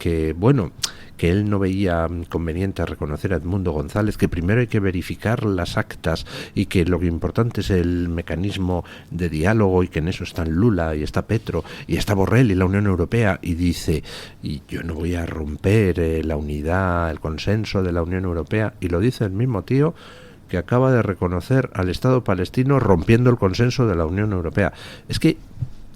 él no veía conveniente reconocer a Edmundo González, que primero hay que verificar las actas y que lo que importante es el mecanismo de diálogo, y que en eso están Lula y está Petro y está Borrell y la Unión Europea, y dice, y yo no voy a romper la unidad, el consenso de la Unión Europea, y lo dice el mismo tío que acaba de reconocer al Estado palestino rompiendo el consenso de la Unión Europea. Es que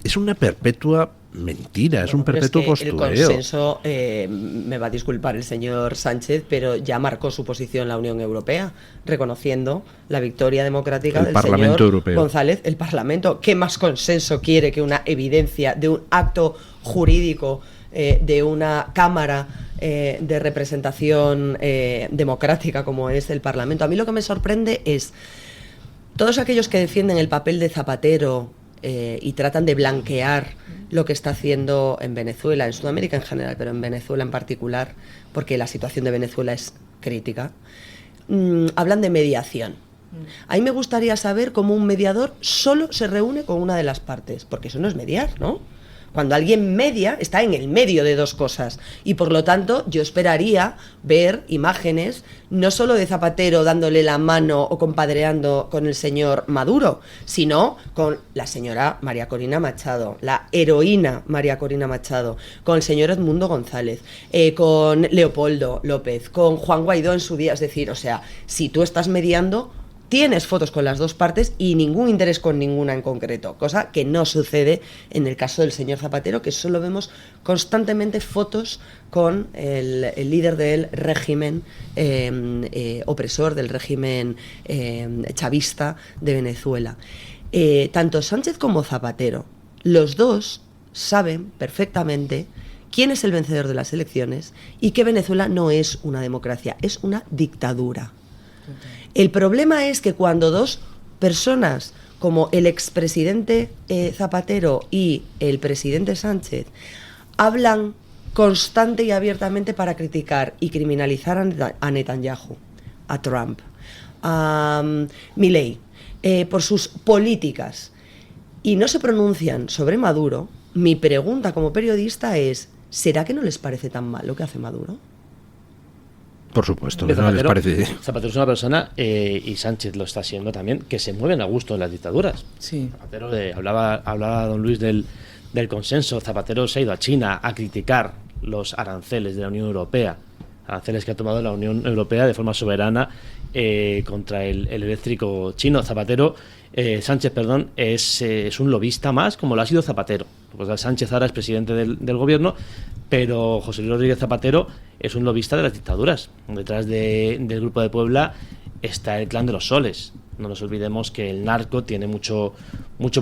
es una perpetua mentira, es un perpetuo postureo. El consenso, me va a disculpar el señor Sánchez, pero ya marcó su posición la Unión Europea, reconociendo la victoria democrática del señor Europeo. González, el Parlamento. ¿Qué más consenso quiere que una evidencia de un acto jurídico de una Cámara de representación democrática como es el Parlamento? A mí lo que me sorprende es todos aquellos que defienden el papel de Zapatero y tratan de blanquear lo que está haciendo en Venezuela, en Sudamérica en general, pero en Venezuela en particular, porque la situación de Venezuela es crítica, hablan de mediación. A mí me gustaría saber cómo un mediador solo se reúne con una de las partes, porque eso no es mediar, ¿no? Cuando alguien media, está en el medio de dos cosas, y por lo tanto yo esperaría ver imágenes no solo de Zapatero dándole la mano o compadreando con el señor Maduro, sino con la señora María Corina Machado, la heroína María Corina Machado, con el señor Edmundo González, con Leopoldo López, con Juan Guaidó en su día. Es decir, o sea, si tú estás mediando, tienes fotos con las dos partes y ningún interés con ninguna en concreto, cosa que no sucede en el caso del señor Zapatero, que solo vemos constantemente fotos con el líder del régimen opresor, del régimen chavista de Venezuela. Tanto Sánchez como Zapatero, los dos saben perfectamente quién es el vencedor de las elecciones y que Venezuela no es una democracia, es una dictadura. El problema es que cuando dos personas como el expresidente Zapatero y el presidente Sánchez hablan constante y abiertamente para criticar y criminalizar a Netanyahu, a Trump, a Milei, por sus políticas, y no se pronuncian sobre Maduro, mi pregunta como periodista es, ¿será que no les parece tan mal lo que hace Maduro? Por supuesto, que no les parece. Zapatero es una persona, y Sánchez lo está siendo también, que se mueven a gusto en las dictaduras. Sí. Zapatero, hablaba don Luis del consenso. Zapatero se ha ido a China a criticar los aranceles de la Unión Europea, aranceles que ha tomado la Unión Europea de forma soberana contra el eléctrico chino. Sánchez, es un lobista más, como lo ha sido Zapatero. Pues Sánchez ahora es presidente del gobierno, pero José Luis Rodríguez Zapatero es un lobista de las dictaduras. Detrás del Grupo de Puebla está el Clan de los Soles. No nos olvidemos que el narco tiene mucho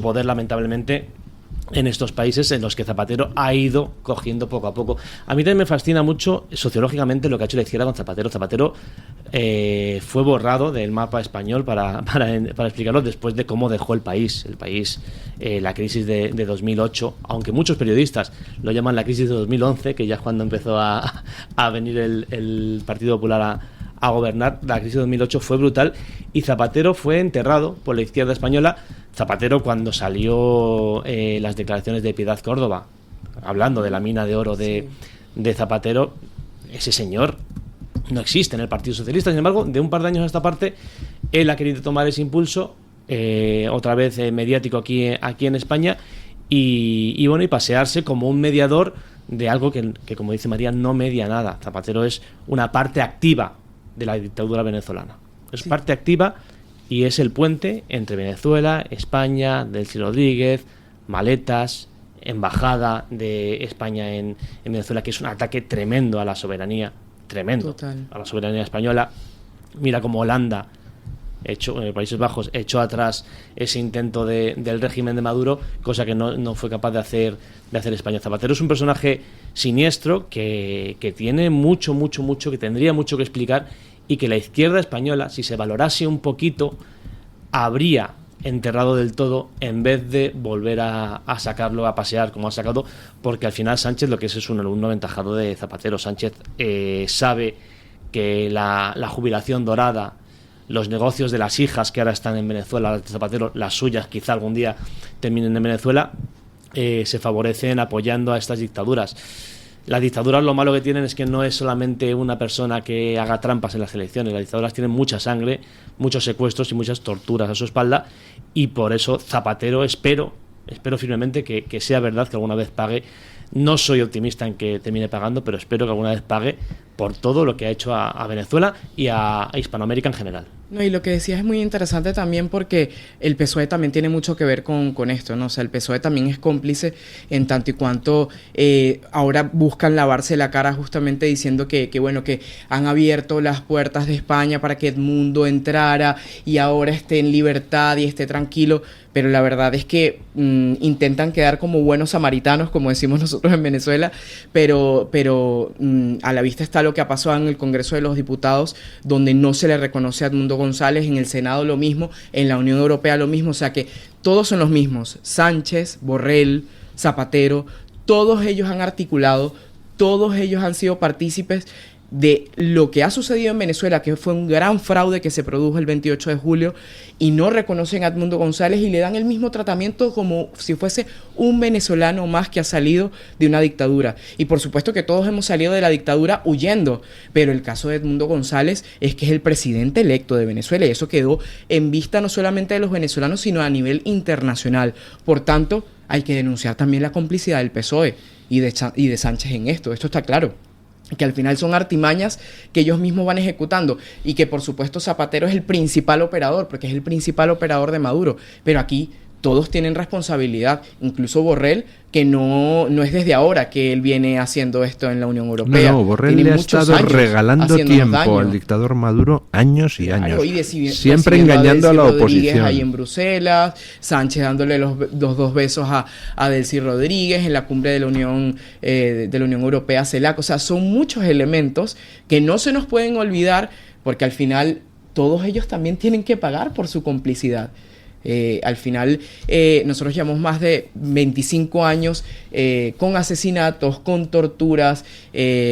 poder, lamentablemente, en estos países en los que Zapatero ha ido cogiendo poco a poco. A mí también me fascina mucho sociológicamente lo que ha hecho la izquierda con Zapatero. Zapatero fue borrado del mapa español para explicarlo después de cómo dejó el país. La crisis de 2008, aunque muchos periodistas lo llaman la crisis de 2011, que ya es cuando empezó a venir el Partido Popular a gobernar. La crisis de 2008 fue brutal y Zapatero fue enterrado por la izquierda española. Zapatero, cuando salió las declaraciones de Piedad Córdoba, hablando de la mina de oro de Zapatero, ese señor no existe en el Partido Socialista. Sin embargo, de un par de años a esta parte, él ha querido tomar ese impulso, otra vez mediático aquí en España, y pasearse como un mediador de algo que, como dice María, no media nada. Zapatero es una parte activa de la dictadura venezolana. Es parte activa y es el puente entre Venezuela, España, Delcy Rodríguez, maletas, embajada de España en Venezuela, que es un ataque tremendo a la soberanía, a la soberanía española. Mira cómo Holanda, en Países Bajos, echó atrás ese intento del régimen de Maduro, cosa que no fue capaz de hacer España. Zapatero es un personaje siniestro que tiene mucho, que tendría mucho que explicar, y que la izquierda española, si se valorase un poquito, habría enterrado del todo en vez de volver a sacarlo a pasear como ha sacado, porque al final Sánchez lo que es un alumno aventajado de Zapatero. Sánchez sabe que la jubilación dorada, los negocios de las hijas que ahora están en Venezuela, las de Zapatero, las suyas quizá algún día terminen en Venezuela, se favorecen apoyando a estas dictaduras. Las dictaduras, lo malo que tienen es que no es solamente una persona que haga trampas en las elecciones. Las dictaduras tienen mucha sangre, muchos secuestros y muchas torturas a su espalda, y por eso Zapatero espero firmemente que sea verdad que alguna vez pague. No soy optimista en que termine pagando, pero espero que alguna vez pague por todo lo que ha hecho a Venezuela y a Hispanoamérica en general. No, y lo que decías es muy interesante también, porque el PSOE también tiene mucho que ver con esto, ¿no? O sea, el PSOE también es cómplice en tanto y cuanto ahora buscan lavarse la cara justamente diciendo que han abierto las puertas de España para que Edmundo entrara y ahora esté en libertad y esté tranquilo, pero la verdad es que intentan quedar como buenos samaritanos, como decimos nosotros en Venezuela, pero a la vista está lo que ha pasado en el Congreso de los Diputados, donde no se le reconoce a Edmundo González, en el Senado lo mismo, en la Unión Europea lo mismo. O sea que todos son los mismos: Sánchez, Borrell, Zapatero, todos ellos han articulado, todos ellos han sido partícipes de lo que ha sucedido en Venezuela, que fue un gran fraude que se produjo el 28 de julio, y no reconocen a Edmundo González y le dan el mismo tratamiento como si fuese un venezolano más que ha salido de una dictadura. Y por supuesto que todos hemos salido de la dictadura huyendo, pero el caso de Edmundo González es que es el presidente electo de Venezuela, y eso quedó en vista no solamente de los venezolanos, sino a nivel internacional. Por tanto, hay que denunciar también la complicidad del PSOE y de Sánchez en esto. Esto está claro, que al final son artimañas que ellos mismos van ejecutando, y que por supuesto Zapatero es el principal operador, porque es el principal operador de Maduro, pero aquí todos tienen responsabilidad, incluso Borrell, que no es desde ahora que él viene haciendo esto en la Unión Europea. No, Borrell le ha estado regalando tiempo al dictador Maduro años y años, siempre engañando a la oposición. Ahí en Bruselas, Sánchez dándole los dos besos a Delcy Rodríguez en la cumbre de la Unión Europea, CELAC. O sea, son muchos elementos que no se nos pueden olvidar, porque al final todos ellos también tienen que pagar por su complicidad. Al final, nosotros llevamos más de 25 años con asesinatos, con torturas,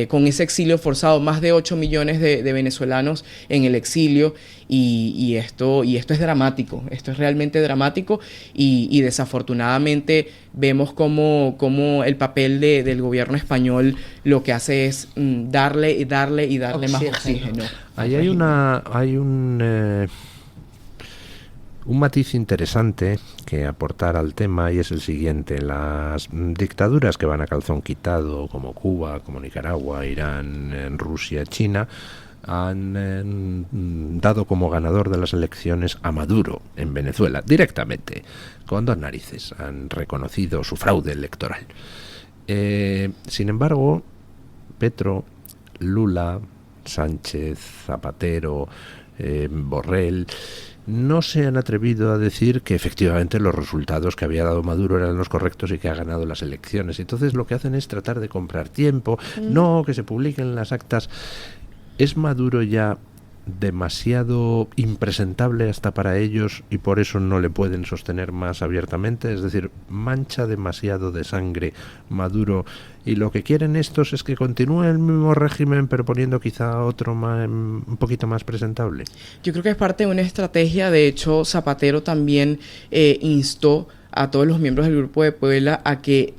con ese exilio forzado, más de 8 millones de venezolanos en el exilio, y esto es dramático, esto es realmente dramático, y desafortunadamente vemos como el papel del gobierno español lo que hace es darle más oxígeno. Ahí hay un matiz interesante que aportar al tema, y es el siguiente: las dictaduras que van a calzón quitado, como Cuba, como Nicaragua, Irán, Rusia, China, han dado como ganador de las elecciones a Maduro en Venezuela, directamente, con dos narices, han reconocido su fraude electoral. Sin embargo, Petro, Lula, Sánchez, Zapatero, Borrell no se han atrevido a decir que efectivamente los resultados que había dado Maduro eran los correctos y que ha ganado las elecciones. Entonces lo que hacen es tratar de comprar tiempo, no que se publiquen las actas. ¿Es Maduro ya demasiado impresentable hasta para ellos y por eso no le pueden sostener más abiertamente? Es decir, mancha demasiado de sangre Maduro, y lo que quieren estos es que continúe el mismo régimen pero poniendo quizá otro un poquito más presentable. Yo creo que es parte de una estrategia. De hecho, Zapatero también instó a todos los miembros del Grupo de Puebla a que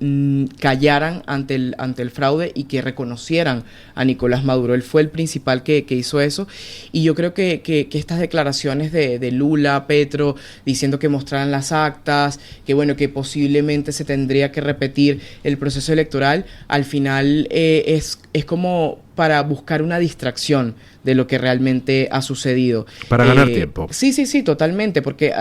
callaran ante el fraude y que reconocieran a Nicolás Maduro. Él fue el principal que hizo eso, y yo creo que estas declaraciones de Lula, Petro, diciendo que mostraran las actas, que posiblemente se tendría que repetir el proceso electoral, al final es como para buscar una distracción de lo que realmente ha sucedido. Para ganar tiempo. Sí, totalmente, porque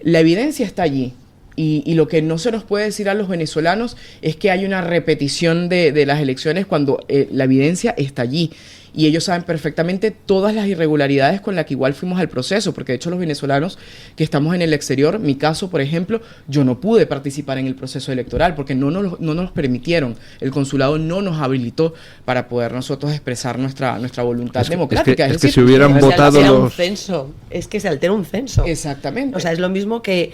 la evidencia está allí, y lo que no se nos puede decir a los venezolanos es que hay una repetición de las elecciones cuando la evidencia está allí, y ellos saben perfectamente todas las irregularidades con las que igual fuimos al proceso, porque de hecho los venezolanos que estamos en el exterior, mi caso por ejemplo, yo no pude participar en el proceso electoral porque no nos permitieron, el consulado no nos habilitó para poder nosotros expresar nuestra voluntad democrática. Es que si hubieran votado un censo, es que se altera un censo. Exactamente. O sea, es lo mismo que,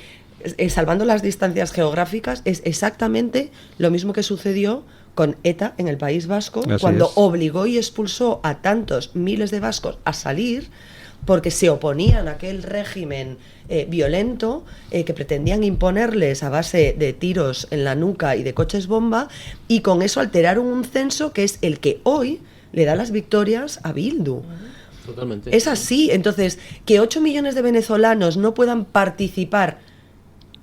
salvando las distancias geográficas, es exactamente lo mismo que sucedió con ETA en el País Vasco, cuando obligó y expulsó a tantos miles de vascos a salir porque se oponían a aquel régimen violento que pretendían imponerles a base de tiros en la nuca y de coches bomba, y con eso alteraron un censo que es el que hoy le da las victorias a Bildu. Totalmente. Es así. Entonces, que 8 millones de venezolanos no puedan participar,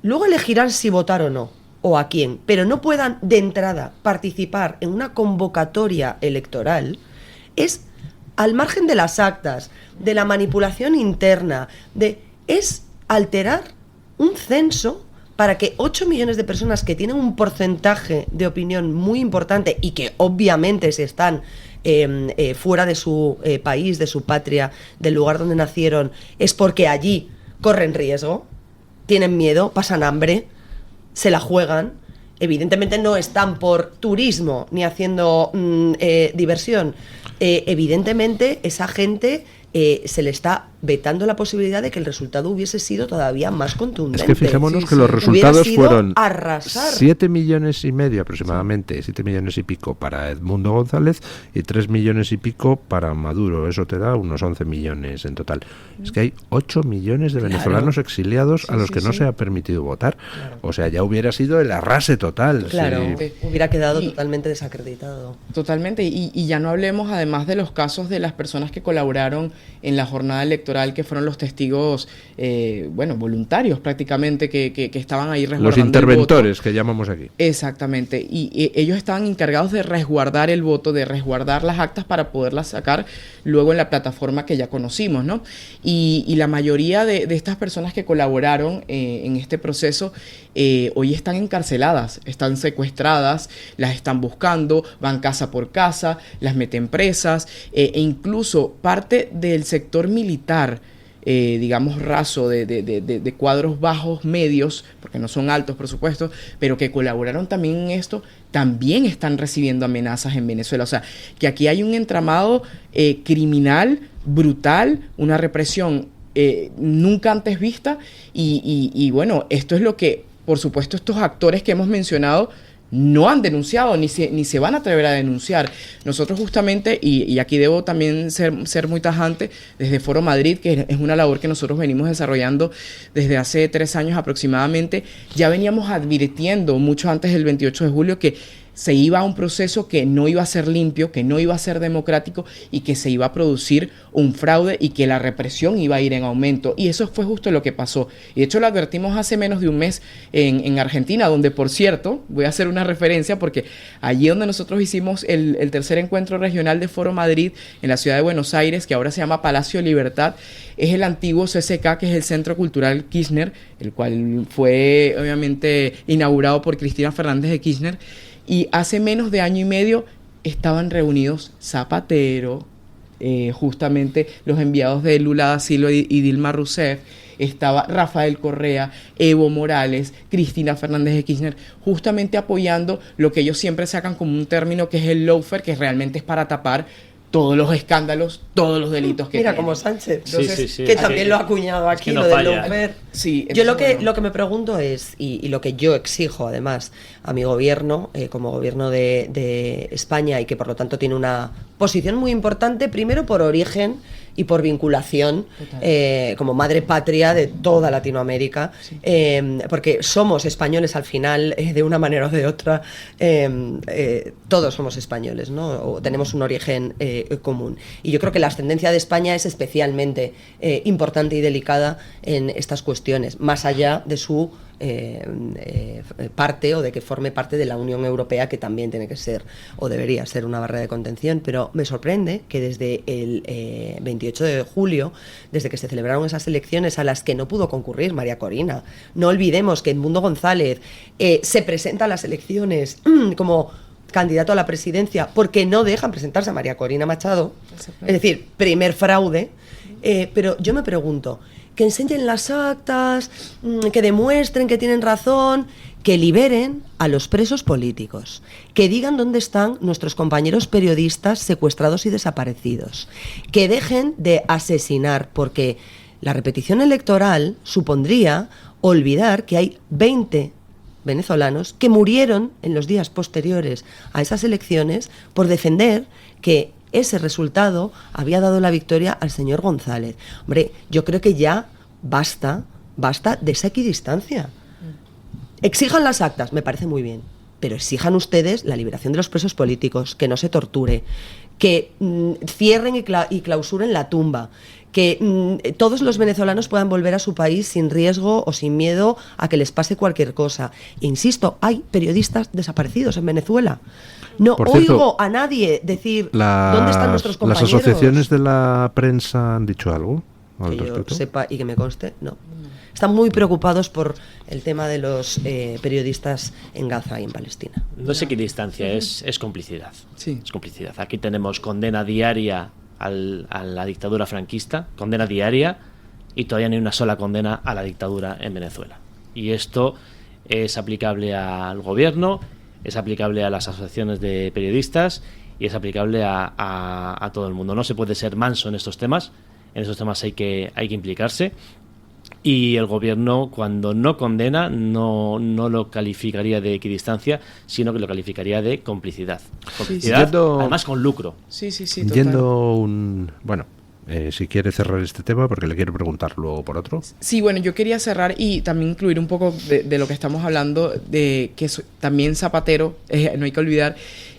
luego elegirán si votar o no, o a quién, pero no puedan de entrada participar en una convocatoria electoral, es al margen de las actas, de la manipulación interna, es alterar un censo para que 8 millones de personas que tienen un porcentaje de opinión muy importante y que obviamente se están fuera de su país, de su patria, del lugar donde nacieron, es porque allí corren riesgo, tienen miedo, pasan hambre, se la juegan. Evidentemente no están por turismo ni haciendo diversión. Evidentemente esa gente se le está vetando la posibilidad de que el resultado hubiese sido todavía más contundente. Es que fijémonos que los resultados fueron arrasar. 7,5 millones aproximadamente, 7 millones y pico para Edmundo González y 3 millones y pico para Maduro. Eso te da unos 11 millones en total. Es que hay 8 millones de venezolanos exiliados a los que no se ha permitido votar. Claro. O sea, ya hubiera sido el arrase total. Claro, hubiera quedado totalmente desacreditado. Totalmente, y ya no hablemos además de los casos de las personas que colaboraron en la jornada electoral, que fueron los testigos, voluntarios prácticamente, que estaban ahí resguardando los interventores, que llamamos aquí. Exactamente, y ellos estaban encargados de resguardar el voto, de resguardar las actas para poderlas sacar luego en la plataforma que ya conocimos, ¿no? Y la mayoría de estas personas que colaboraron en este proceso hoy están encarceladas, están secuestradas, las están buscando, van casa por casa, las meten presas, e incluso parte del sector militar, digamos raso, de cuadros bajos medios, porque no son altos por supuesto, pero que colaboraron también en esto, también están recibiendo amenazas en Venezuela. O sea, que aquí hay un entramado criminal brutal, una represión nunca antes vista y bueno, esto es lo que, por supuesto, estos actores que hemos mencionado no han denunciado ni se van a atrever a denunciar. Nosotros justamente, y aquí debo también ser muy tajante, desde Foro Madrid, que es una labor que nosotros venimos desarrollando desde hace 3 años aproximadamente, ya veníamos advirtiendo mucho antes del 28 de julio que se iba a un proceso que no iba a ser limpio, que no iba a ser democrático y que se iba a producir un fraude y que la represión iba a ir en aumento. Y eso fue justo lo que pasó. Y de hecho lo advertimos hace menos de un mes en Argentina, donde, por cierto, voy a hacer una referencia porque allí donde nosotros hicimos el tercer encuentro regional de Foro Madrid en la ciudad de Buenos Aires, que ahora se llama Palacio Libertad, es el antiguo CCK, que es el Centro Cultural Kirchner, el cual fue obviamente inaugurado por Cristina Fernández de Kirchner. Y hace menos de año y medio estaban reunidos Zapatero, justamente los enviados de Lula da Silva y Dilma Rousseff, estaba Rafael Correa, Evo Morales, Cristina Fernández de Kirchner, justamente apoyando lo que ellos siempre sacan como un término que es el lawfare, que realmente es para tapar todos los escándalos, todos los delitos que Mira, tienen. como Sánchez, Entonces, que también lo ha acuñado aquí, que no lo del falla. lawfare. Sí, yo lo que, bueno. lo que me pregunto es, y lo que yo exijo además a mi gobierno, como gobierno de España, y que por lo tanto tiene una posición muy importante, primero por origen y por vinculación, como madre patria de toda Latinoamérica, porque somos españoles al final, de una manera o de otra, todos somos españoles, ¿no? O tenemos un origen común. Y yo creo que la ascendencia de España es especialmente importante y delicada en estas cuestiones, más allá de su parte, o de que forme parte de la Unión Europea, que también tiene que ser o debería ser una barrera de contención. Pero me sorprende que desde el 28 de julio, desde que se celebraron esas elecciones a las que no pudo concurrir María Corina, no olvidemos que Edmundo González se presenta a las elecciones como candidato a la presidencia porque no dejan presentarse a María Corina Machado, es decir, primer fraude. Pero yo me pregunto, que enseñen las actas, que demuestren que tienen razón, que liberen a los presos políticos, que digan dónde están nuestros compañeros periodistas secuestrados y desaparecidos, que dejen de asesinar, porque la repetición electoral supondría olvidar que hay 20 venezolanos que murieron en los días posteriores a esas elecciones por defender que ese resultado había dado la victoria al señor González. Hombre, yo creo que ya basta de esa equidistancia. Exijan las actas, me parece muy bien, pero exijan ustedes la liberación de los presos políticos, que no se torture, que cierren y clausuren la tumba, que todos los venezolanos puedan volver a su país sin riesgo o sin miedo a que les pase cualquier cosa. E insisto, hay periodistas desaparecidos en Venezuela. No oigo a nadie decir dónde están nuestros compañeros. ¿Las asociaciones de la prensa han dicho algo al respecto? Yo sepa y que me conste, no. Están muy preocupados por el tema de los periodistas en Gaza y en Palestina. No es equidistancia, es complicidad. Sí. Es complicidad. Aquí tenemos condena diaria a la dictadura franquista, condena diaria, y todavía no hay una sola condena a la dictadura en Venezuela. Y esto es aplicable al gobierno, es aplicable a las asociaciones de periodistas y es aplicable a todo el mundo. No se puede ser manso en estos temas hay que implicarse. Y el gobierno, cuando no condena, no lo calificaría de equidistancia, sino que lo calificaría de complicidad. Complicidad, además con lucro. Sí, Bueno, si quiere cerrar este tema, porque le quiero preguntar luego por otro. Sí, bueno, yo quería cerrar y también incluir un poco de lo que estamos hablando, de que también Zapatero, no hay que olvidar,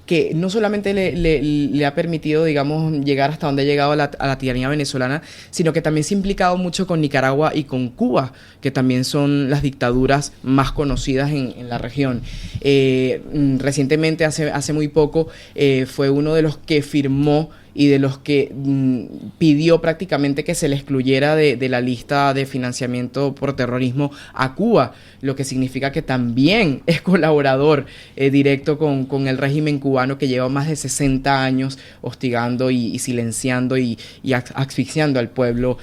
que no solamente le ha permitido, digamos, llegar hasta donde ha llegado a la tiranía venezolana, sino que también se ha implicado mucho con Nicaragua y con Cuba, que también son las dictaduras más conocidas en la región. Recientemente, hace muy poco, fue uno de los que firmó y de los que pidió prácticamente que se le excluyera de la lista de financiamiento por terrorismo a Cuba, lo que significa que también es colaborador directo con el régimen cubano, que lleva más de 60 años hostigando y silenciando y asfixiando al pueblo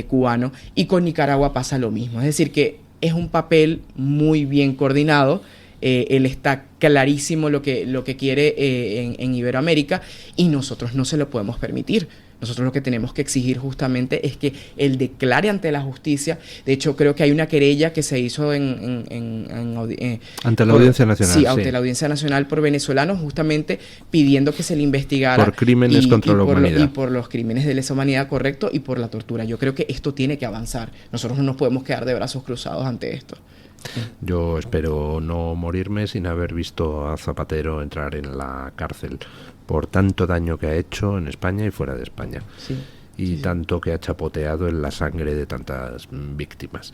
cubano. Y con Nicaragua pasa lo mismo, es decir, que es un papel muy bien coordinado. Él está clarísimo lo que quiere en Iberoamérica y nosotros no se lo podemos permitir. Nosotros lo que tenemos que exigir justamente es que él declare ante la justicia. De hecho, creo que hay una querella que se hizo ante la Audiencia Nacional. Sí, ante la Audiencia Nacional por venezolanos, justamente pidiendo que se le investigara por crímenes contra la humanidad. Y por los crímenes de lesa humanidad, correcto, y por la tortura. Yo creo que esto tiene que avanzar. Nosotros no nos podemos quedar de brazos cruzados ante esto. Yo espero no morirme sin haber visto a Zapatero entrar en la cárcel por tanto daño que ha hecho en España y fuera de España. Sí. Y tanto que ha chapoteado en la sangre de tantas víctimas.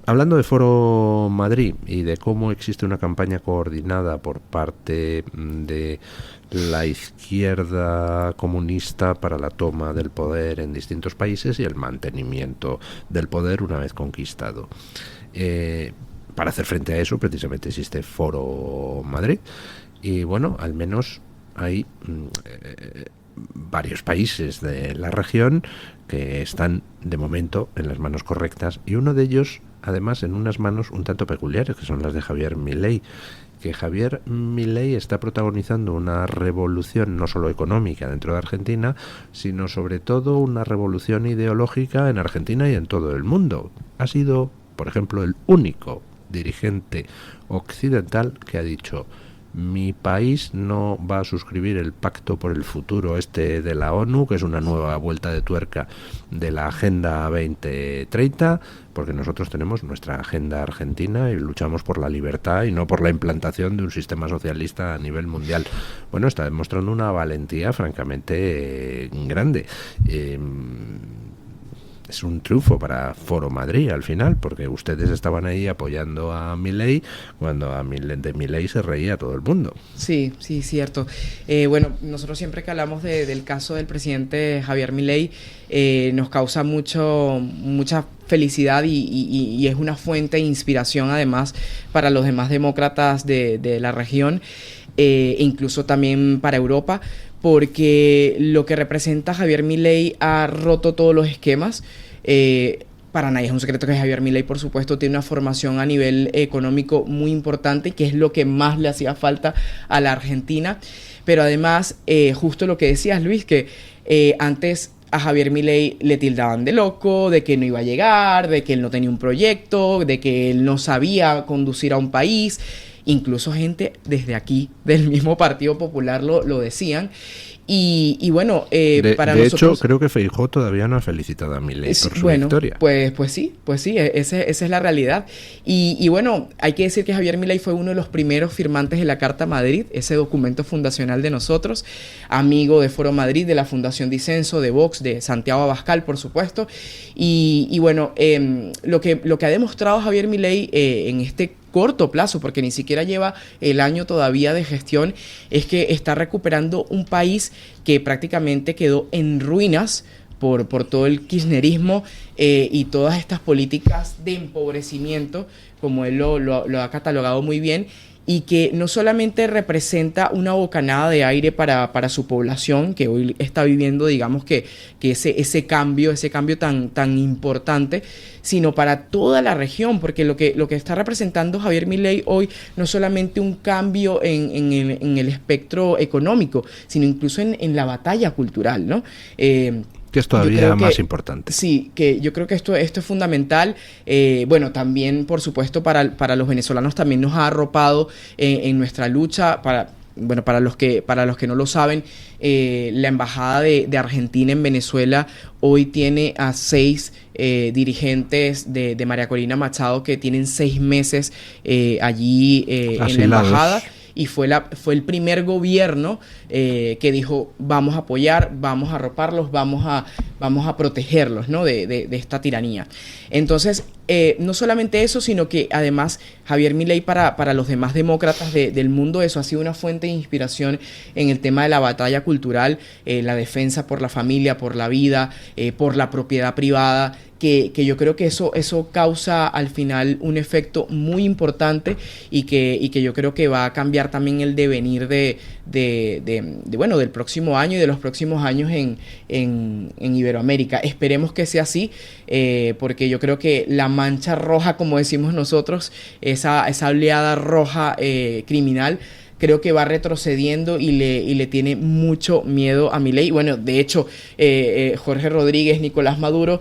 Hablando de Foro Madrid y de cómo existe una campaña coordinada por parte de la izquierda comunista para la toma del poder en distintos países y el mantenimiento del poder una vez conquistado. Para hacer frente a eso, precisamente existe Foro Madrid. Y bueno, al menos hay varios países de la región que están de momento en las manos correctas, y uno de ellos además en unas manos un tanto peculiares, que son las de Javier Milei, que Javier Milei está protagonizando una revolución no solo económica dentro de Argentina, sino sobre todo una revolución ideológica en Argentina y en todo el mundo. Ha sido, por ejemplo, el único dirigente occidental que ha dicho: mi país no va a suscribir el Pacto por el Futuro de la ONU, que es una nueva vuelta de tuerca de la Agenda 2030, porque nosotros tenemos nuestra agenda argentina y luchamos por la libertad y no por la implantación de un sistema socialista a nivel mundial. Bueno, está demostrando una valentía francamente grande. Es un triunfo para Foro Madrid al final, porque ustedes estaban ahí apoyando a Milei cuando de Milei se reía todo el mundo. Sí, cierto. Bueno, nosotros siempre que hablamos del caso del presidente Javier Milei, nos causa mucha felicidad y es una fuente de inspiración además para los demás demócratas de la región, incluso también para Europa, porque lo que representa Javier Milei ha roto todos los esquemas. Para nadie es un secreto que Javier Milei, por supuesto, tiene una formación a nivel económico muy importante, que es lo que más le hacía falta a la Argentina. Pero además, justo lo que decías, Luis, que antes a Javier Milei le tildaban de loco, de que no iba a llegar, de que él no tenía un proyecto, de que él no sabía conducir a un país. Incluso gente desde aquí, del mismo Partido Popular, lo decían. Y bueno, para de nosotros... De hecho, creo que Feijóo todavía no ha felicitado a Milei por su victoria. Pues sí, esa es la realidad. Y bueno, hay que decir que Javier Milei fue uno de los primeros firmantes de la Carta Madrid, ese documento fundacional de nosotros, amigo de Foro Madrid, de la Fundación Disenso, de Vox, de Santiago Abascal, por supuesto. Y bueno, lo que ha demostrado Javier Milei en este corto plazo, porque ni siquiera lleva el año todavía de gestión, es que está recuperando un país que prácticamente quedó en ruinas por todo el kirchnerismo y todas estas políticas de empobrecimiento, como él lo ha catalogado muy bien, y que no solamente representa una bocanada de aire para su población, que hoy está viviendo, digamos, que ese cambio tan importante, sino para toda la región, porque lo que está representando Javier Milei hoy no es solamente un cambio en el espectro económico, sino incluso en la batalla cultural, ¿no? Que es todavía más importante. Sí, que yo creo que esto es fundamental. Bueno, también, por supuesto, para los venezolanos también nos ha arropado en nuestra lucha. Para los que no lo saben, la Embajada de Argentina en Venezuela hoy tiene a 6 dirigentes de María Corina Machado que tienen 6 meses allí en la embajada. Y fue el primer gobierno que dijo: vamos a apoyar, vamos a arroparlos, vamos a protegerlos, ¿no? de esta tiranía. Entonces, no solamente eso, sino que además Javier Milei para los demás demócratas del mundo, eso ha sido una fuente de inspiración en el tema de la batalla cultural, la defensa por la familia, por la vida, por la propiedad privada, que yo creo que eso causa al final un efecto muy importante y que yo creo que va a cambiar también el devenir del próximo año y de los próximos años en Iberoamérica. Esperemos que sea así, porque yo creo que la mancha roja, como decimos nosotros, esa oleada roja criminal, creo que va retrocediendo y le tiene mucho miedo a Milei. Bueno, de hecho, Jorge Rodríguez, Nicolás Maduro,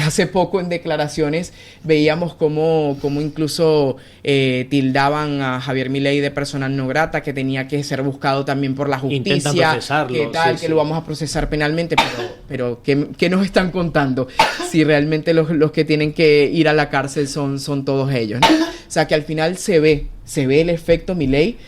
hace poco en declaraciones veíamos cómo incluso tildaban a Javier Milei de persona no grata, que tenía que ser buscado también por la justicia. Intentan procesarlo. ¿Qué tal? Que lo vamos a procesar penalmente, pero ¿qué nos están contando? Si realmente los que tienen que ir a la cárcel son todos ellos, ¿no? O sea que al final se ve el efecto Milei.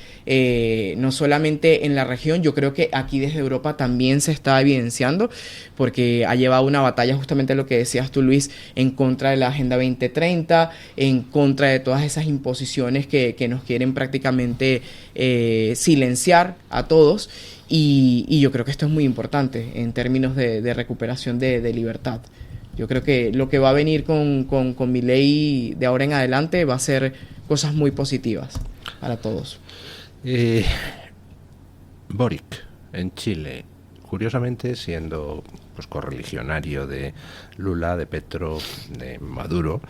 No solamente en la región, yo creo que aquí desde Europa también se está evidenciando, porque ha llevado una batalla, justamente lo que decías tú, Luis, en contra de la Agenda 2030, en contra de todas esas imposiciones que nos quieren prácticamente silenciar a todos, y yo creo que esto es muy importante en términos de recuperación de libertad. Yo creo que lo que va a venir con Milei de ahora en adelante va a ser cosas muy positivas para todos. Boric en Chile, curiosamente siendo pues correligionario de Lula, de Petro, de Maduro,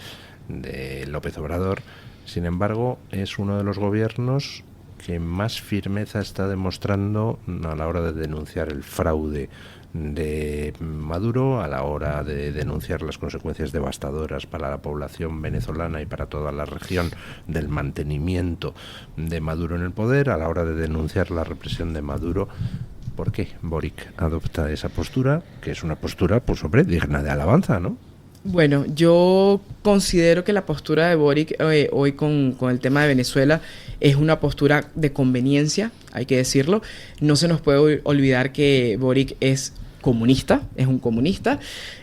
de López Obrador, sin embargo es uno de los gobiernos que más firmeza está demostrando a la hora de denunciar el fraude de Maduro, a la hora de denunciar las consecuencias devastadoras para la población venezolana y para toda la región del mantenimiento de Maduro en el poder, a la hora de denunciar la represión de Maduro. ¿Por qué Boric adopta esa postura, que es una postura, pues hombre, digna de alabanza, ¿no? Bueno, yo considero que la postura de Boric hoy con el tema de Venezuela es una postura de conveniencia, hay que decirlo. No se nos puede olvidar que Boric es comunista, es un comunista,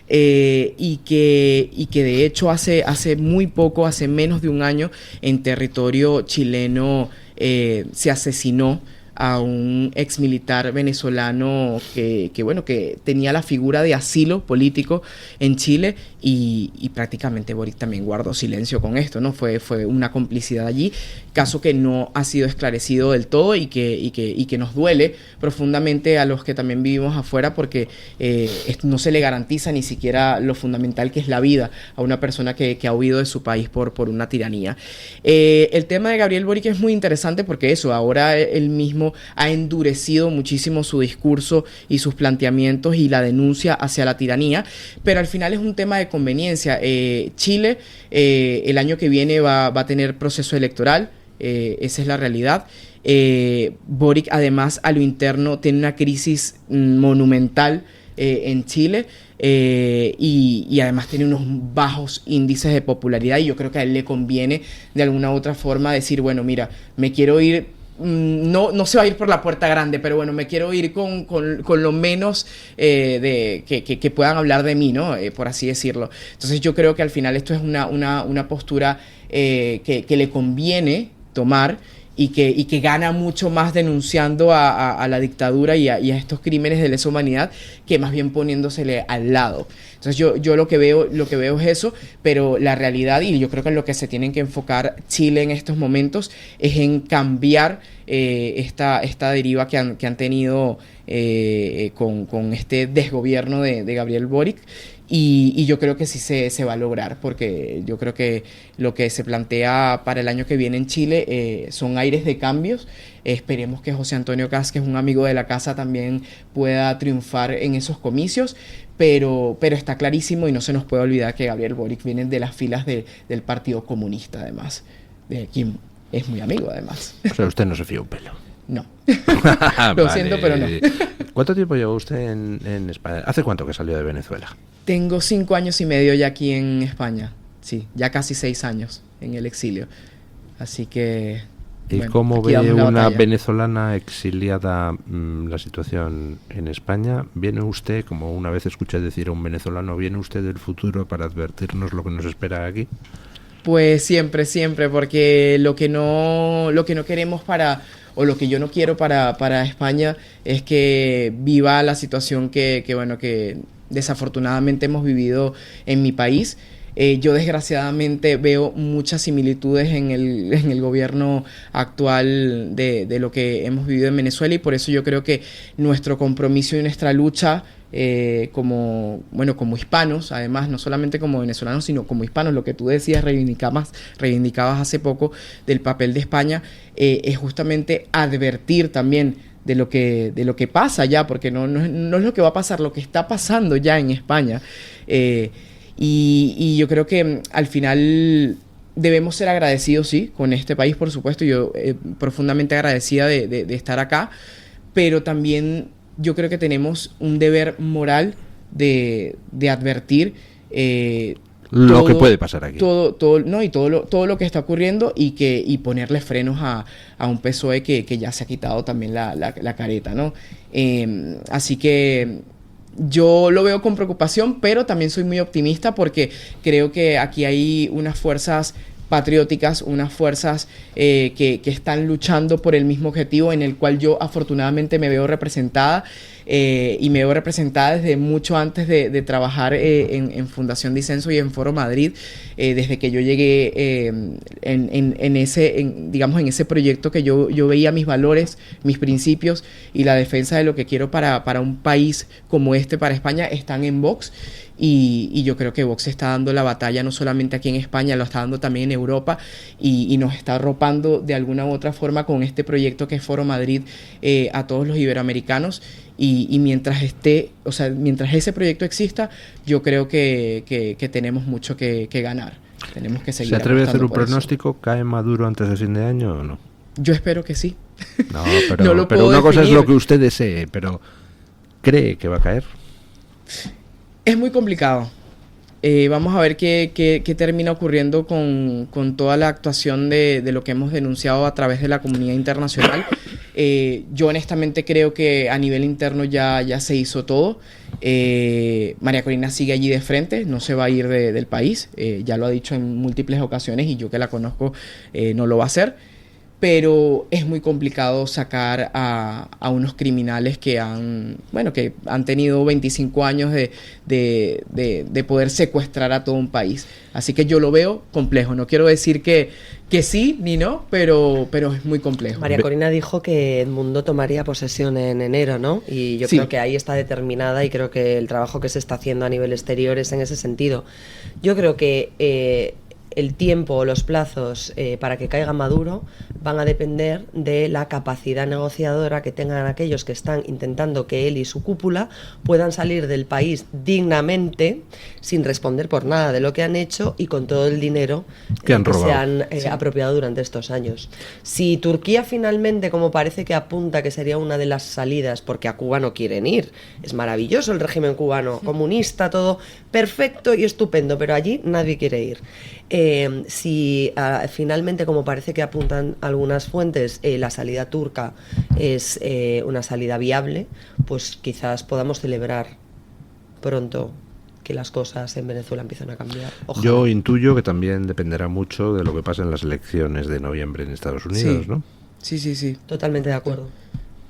y que de hecho hace muy poco, hace menos de un año, en territorio chileno se asesinó a un ex militar venezolano que tenía la figura de asilo político en Chile, y prácticamente Boric también guardó silencio con esto, ¿no? Fue una complicidad allí, caso que no ha sido esclarecido del todo y que nos duele profundamente a los que también vivimos afuera, porque no se le garantiza ni siquiera lo fundamental que es la vida a una persona que ha huido de su país por una tiranía. El tema de Gabriel Boric es muy interesante porque ahora él mismo ha endurecido muchísimo su discurso y sus planteamientos y la denuncia hacia la tiranía, pero al final es un tema de conveniencia. Chile el año que viene va a tener proceso electoral, esa es la realidad. Boric además a lo interno tiene una crisis monumental en Chile, y además tiene unos bajos índices de popularidad, y yo creo que a él le conviene de alguna u otra forma decir, bueno, mira, me quiero ir, no se va a ir por la puerta grande, pero bueno, me quiero ir con lo menos que puedan hablar de mí, ¿no? Por así decirlo. Entonces yo creo que al final esto es una postura que le conviene tomar, y que gana mucho más denunciando a la dictadura y a estos crímenes de lesa humanidad, que más bien poniéndosele al lado. Entonces yo lo que veo es eso, pero la realidad, y yo creo que en lo que se tienen que enfocar Chile en estos momentos, es en cambiar esta deriva que han tenido con este desgobierno de Gabriel Boric. Y yo creo que sí se va a lograr, porque yo creo que lo que se plantea para el año que viene en Chile son aires de cambios. Esperemos que José Antonio Kast, que es un amigo de la casa, también pueda triunfar en esos comicios, pero está clarísimo, y no se nos puede olvidar, que Gabriel Boric viene de las filas del Partido Comunista, además, de quien es muy amigo, además. O sea, usted no se fía un pelo. No. Lo siento, pero no. ¿Cuánto tiempo lleva usted en España? ¿Hace cuánto que salió de Venezuela? Tengo 5 años y medio ya aquí en España. Sí, ya casi 6 años en el exilio. Así que... ¿Y cómo ve una venezolana exiliada la situación en España? ¿Viene usted, como una vez escuché decir a un venezolano, viene usted del futuro para advertirnos lo que nos espera aquí? Pues siempre, porque lo que no queremos o lo que yo no quiero para España es que viva la situación que desafortunadamente hemos vivido en mi país. Yo desgraciadamente veo muchas similitudes en el gobierno actual de lo que hemos vivido en Venezuela, y por eso yo creo que nuestro compromiso y nuestra lucha como hispanos, además, no solamente como venezolanos, sino como hispanos, lo que tú decías, reivindicabas hace poco del papel de España, es justamente advertir también de lo que pasa ya, porque no es lo que va a pasar, lo que está pasando ya en España. Y yo creo que al final debemos ser agradecidos, sí, con este país, por supuesto. Yo profundamente agradecida de estar acá, pero también yo creo que tenemos un deber moral de advertir lo que puede pasar aquí. Todo lo que está ocurriendo y ponerle frenos a un PSOE que ya se ha quitado también la careta, ¿no? Así que yo lo veo con preocupación, pero también soy muy optimista porque creo que aquí hay unas fuerzas patrióticas, unas fuerzas que están luchando por el mismo objetivo, en el cual yo afortunadamente me veo representada, y me veo representada desde mucho antes de trabajar en Fundación Disenso y en Foro Madrid, desde que yo llegué en ese proyecto que yo veía mis valores, mis principios y la defensa de lo que quiero para un país como este, para España, están en Vox. Y yo creo que Vox está dando la batalla no solamente aquí en España, lo está dando también en Europa y nos está arropando de alguna u otra forma con este proyecto que es Foro Madrid a todos los iberoamericanos. Y mientras ese proyecto exista, yo creo que tenemos mucho que ganar. Tenemos que seguir. ¿Se atreve a hacer un pronóstico? ¿Cae Maduro antes de fin de año o no? Yo espero que sí. No, pero una cosa es lo que usted desee, pero ¿cree que va a caer? Es muy complicado. Vamos a ver qué termina ocurriendo con toda la actuación de lo que hemos denunciado a través de la comunidad internacional. Yo honestamente creo que a nivel interno ya se hizo todo. María Corina sigue allí de frente, no se va a ir del país. Ya lo ha dicho en múltiples ocasiones y yo que la conozco no lo va a hacer. Pero es muy complicado sacar a unos criminales que han tenido 25 años de poder secuestrar a todo un país. Así que yo lo veo complejo. No quiero decir que sí ni no, pero es muy complejo. María Corina dijo que Edmundo tomaría posesión en enero, ¿no? Y yo creo que ahí está determinada y creo que el trabajo que se está haciendo a nivel exterior es en ese sentido. Yo creo que el tiempo o los plazos para que caiga Maduro van a depender de la capacidad negociadora que tengan aquellos que están intentando que él y su cúpula puedan salir del país dignamente, sin responder por nada de lo que han hecho y con todo el dinero que se han apropiado durante estos años. Si Turquía finalmente, como parece que apunta que sería una de las salidas, porque a Cuba no quieren ir, es maravilloso el régimen cubano, comunista, todo perfecto y estupendo, pero allí nadie quiere ir. Si finalmente, como parece que apuntan algunas fuentes, la salida turca es una salida viable, pues quizás podamos celebrar pronto que las cosas en Venezuela empiezan a cambiar. Ojalá. Yo intuyo que también dependerá mucho de lo que pase en las elecciones de noviembre en Estados Unidos, ¿no? Sí. Totalmente de acuerdo.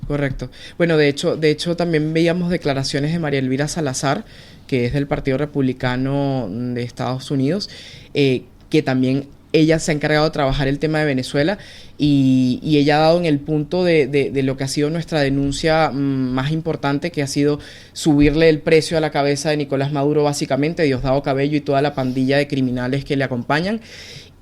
Correcto. Bueno, de hecho también veíamos declaraciones de María Elvira Salazar, que es del Partido Republicano de Estados Unidos, que también ella se ha encargado de trabajar el tema de Venezuela y ella ha dado en el punto de lo que ha sido nuestra denuncia más importante, que ha sido subirle el precio a la cabeza de Nicolás Maduro, básicamente, Diosdado Cabello y toda la pandilla de criminales que le acompañan.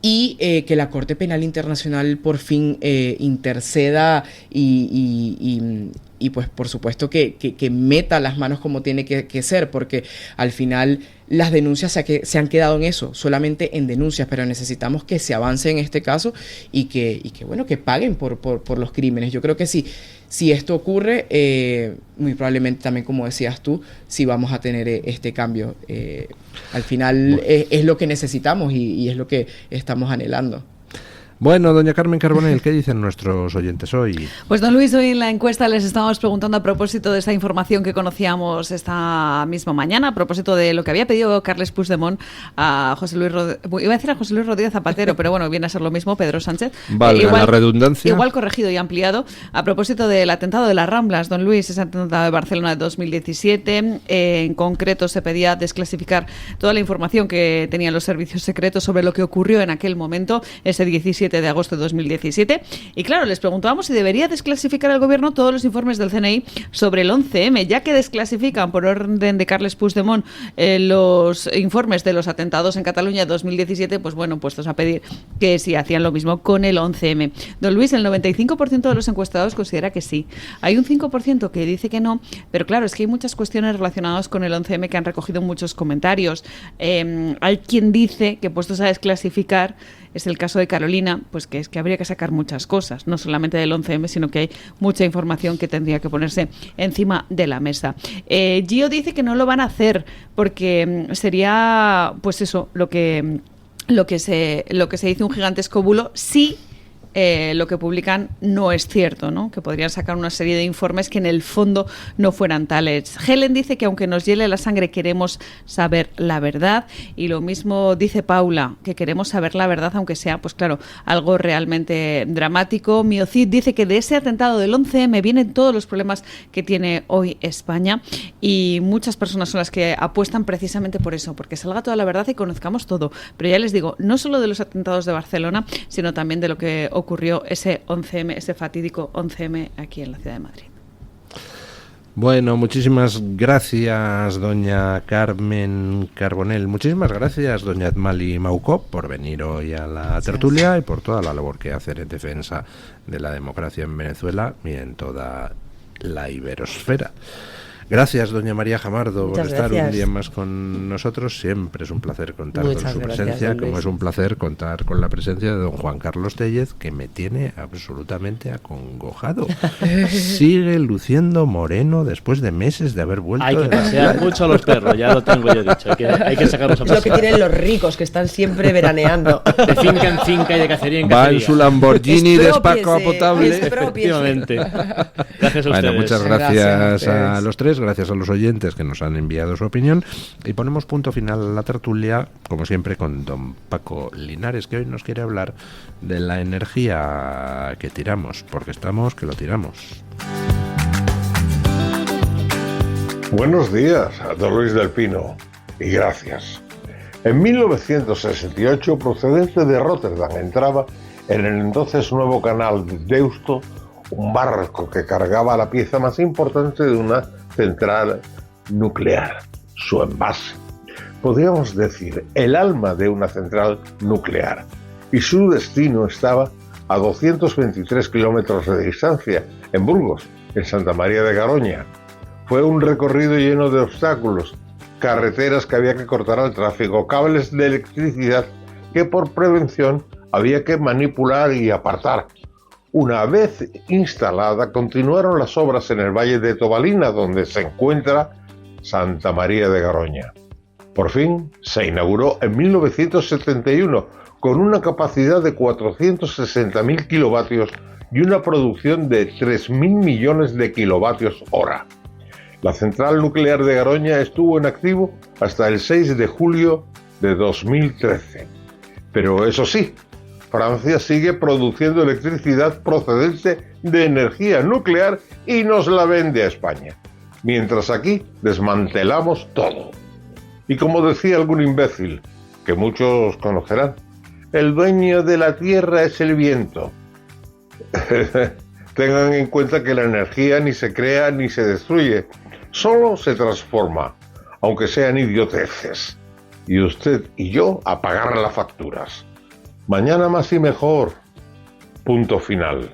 Y que la Corte Penal Internacional por fin interceda y pues por supuesto que meta las manos como tiene que ser, porque al final las denuncias se han quedado en eso, solamente en denuncias, pero necesitamos que se avance en este caso y que paguen por los crímenes. Yo creo que si esto ocurre, muy probablemente también, como decías tú, sí vamos a tener este cambio. Al final es lo que necesitamos y es lo que estamos anhelando. Bueno, doña Carmen Carbonell, ¿qué dicen nuestros oyentes hoy? Pues don Luis, hoy en la encuesta les estábamos preguntando a propósito de esta información que conocíamos esta misma mañana, a propósito de lo que había pedido Carles Puigdemont a José Luis Rodríguez Zapatero, pero bueno, viene a ser lo mismo, Pedro Sánchez. Vale, la redundancia. Igual corregido y ampliado, a propósito del atentado de las Ramblas, don Luis, ese atentado de Barcelona de 2017. En concreto se pedía desclasificar toda la información que tenían los servicios secretos sobre lo que ocurrió en aquel momento, ese 17 7 de agosto de 2017. Y claro, les preguntábamos si debería desclasificar el gobierno todos los informes del CNI sobre el 11M, ya que desclasifican por orden de Carles Puigdemont los informes de los atentados en Cataluña de 2017, pues bueno, puestos a pedir que si hacían lo mismo con el 11M. Don Luis, el 95% de los encuestados considera que sí. Hay un 5% que dice que no, pero claro, es que hay muchas cuestiones relacionadas con el 11M que han recogido muchos comentarios. Hay quien dice que puestos a desclasificar, es el caso de Carolina, pues que es que habría que sacar muchas cosas, no solamente del 11M, sino que hay mucha información que tendría que ponerse encima de la mesa. Gio dice que no lo van a hacer porque sería, pues eso, lo que se dice un gigantesco bulo, sí. Lo que publican no es cierto, ¿no? Que podrían sacar una serie de informes que en el fondo no fueran tales. Helen dice que aunque nos hiele la sangre queremos saber la verdad, y lo mismo dice Paula, que queremos saber la verdad aunque sea, pues claro, algo realmente dramático. Miocid dice que de ese atentado del 11M vienen todos los problemas que tiene hoy España, y muchas personas son las que apuestan precisamente por eso, porque salga toda la verdad y conozcamos todo. Pero ya les digo, no solo de los atentados de Barcelona, sino también de lo que ocurrió ese 11M, ese fatídico 11M aquí en la ciudad de Madrid. Bueno, muchísimas gracias, doña Carmen Carbonell. Muchísimas gracias, doña Admali Maucó, por venir hoy a la tertulia y por toda la labor que hacen en defensa de la democracia en Venezuela y en toda la iberosfera. Gracias, doña María Jamardo, por estar un día más con nosotros. Siempre es un placer contar con su presencia, como es un placer contar con la presencia de don Juan Carlos Tellez, que me tiene absolutamente acongojado. Sigue luciendo moreno después de meses de haber vuelto. Hay que pasear mucho a los perros, ya lo tengo yo dicho. Hay que sacarlos a pasear. Es lo que tienen los ricos, que están siempre veraneando. De finca en finca y de cacería en cacería. Va en su Lamborghini despacapotable. Efectivamente. Gracias a ustedes. Bueno, muchas gracias a los tres. Gracias a los oyentes que nos han enviado su opinión, y ponemos punto final a la tertulia, como siempre, con don Paco Linares, que hoy nos quiere hablar de la energía que tiramos, porque estamos que lo tiramos. Buenos días a don Luis del Pino, y gracias. En 1968, procedente de Rotterdam, entraba en el entonces nuevo canal de Deusto un barco que cargaba la pieza más importante de una central nuclear, su envase. Podríamos decir, el alma de una central nuclear. Y su destino estaba a 223 kilómetros de distancia, en Burgos, en Santa María de Garoña. Fue un recorrido lleno de obstáculos, carreteras que había que cortar al tráfico, cables de electricidad que por prevención había que manipular y apartar. Una vez instalada, continuaron las obras en el Valle de Tobalina, donde se encuentra Santa María de Garoña. Por fin se inauguró en 1971 con una capacidad de 460.000 kilovatios y una producción de 3.000 millones de kilovatios hora. La central nuclear de Garoña estuvo en activo hasta el 6 de julio de 2013. Pero eso sí, Francia sigue produciendo electricidad procedente de energía nuclear y nos la vende a España, mientras aquí desmantelamos todo. Y como decía algún imbécil, que muchos conocerán, el dueño de la tierra es el viento. Tengan en cuenta que la energía ni se crea ni se destruye, solo se transforma, aunque sean idioteces. Y usted y yo a pagar las facturas. Mañana más y mejor. Punto final.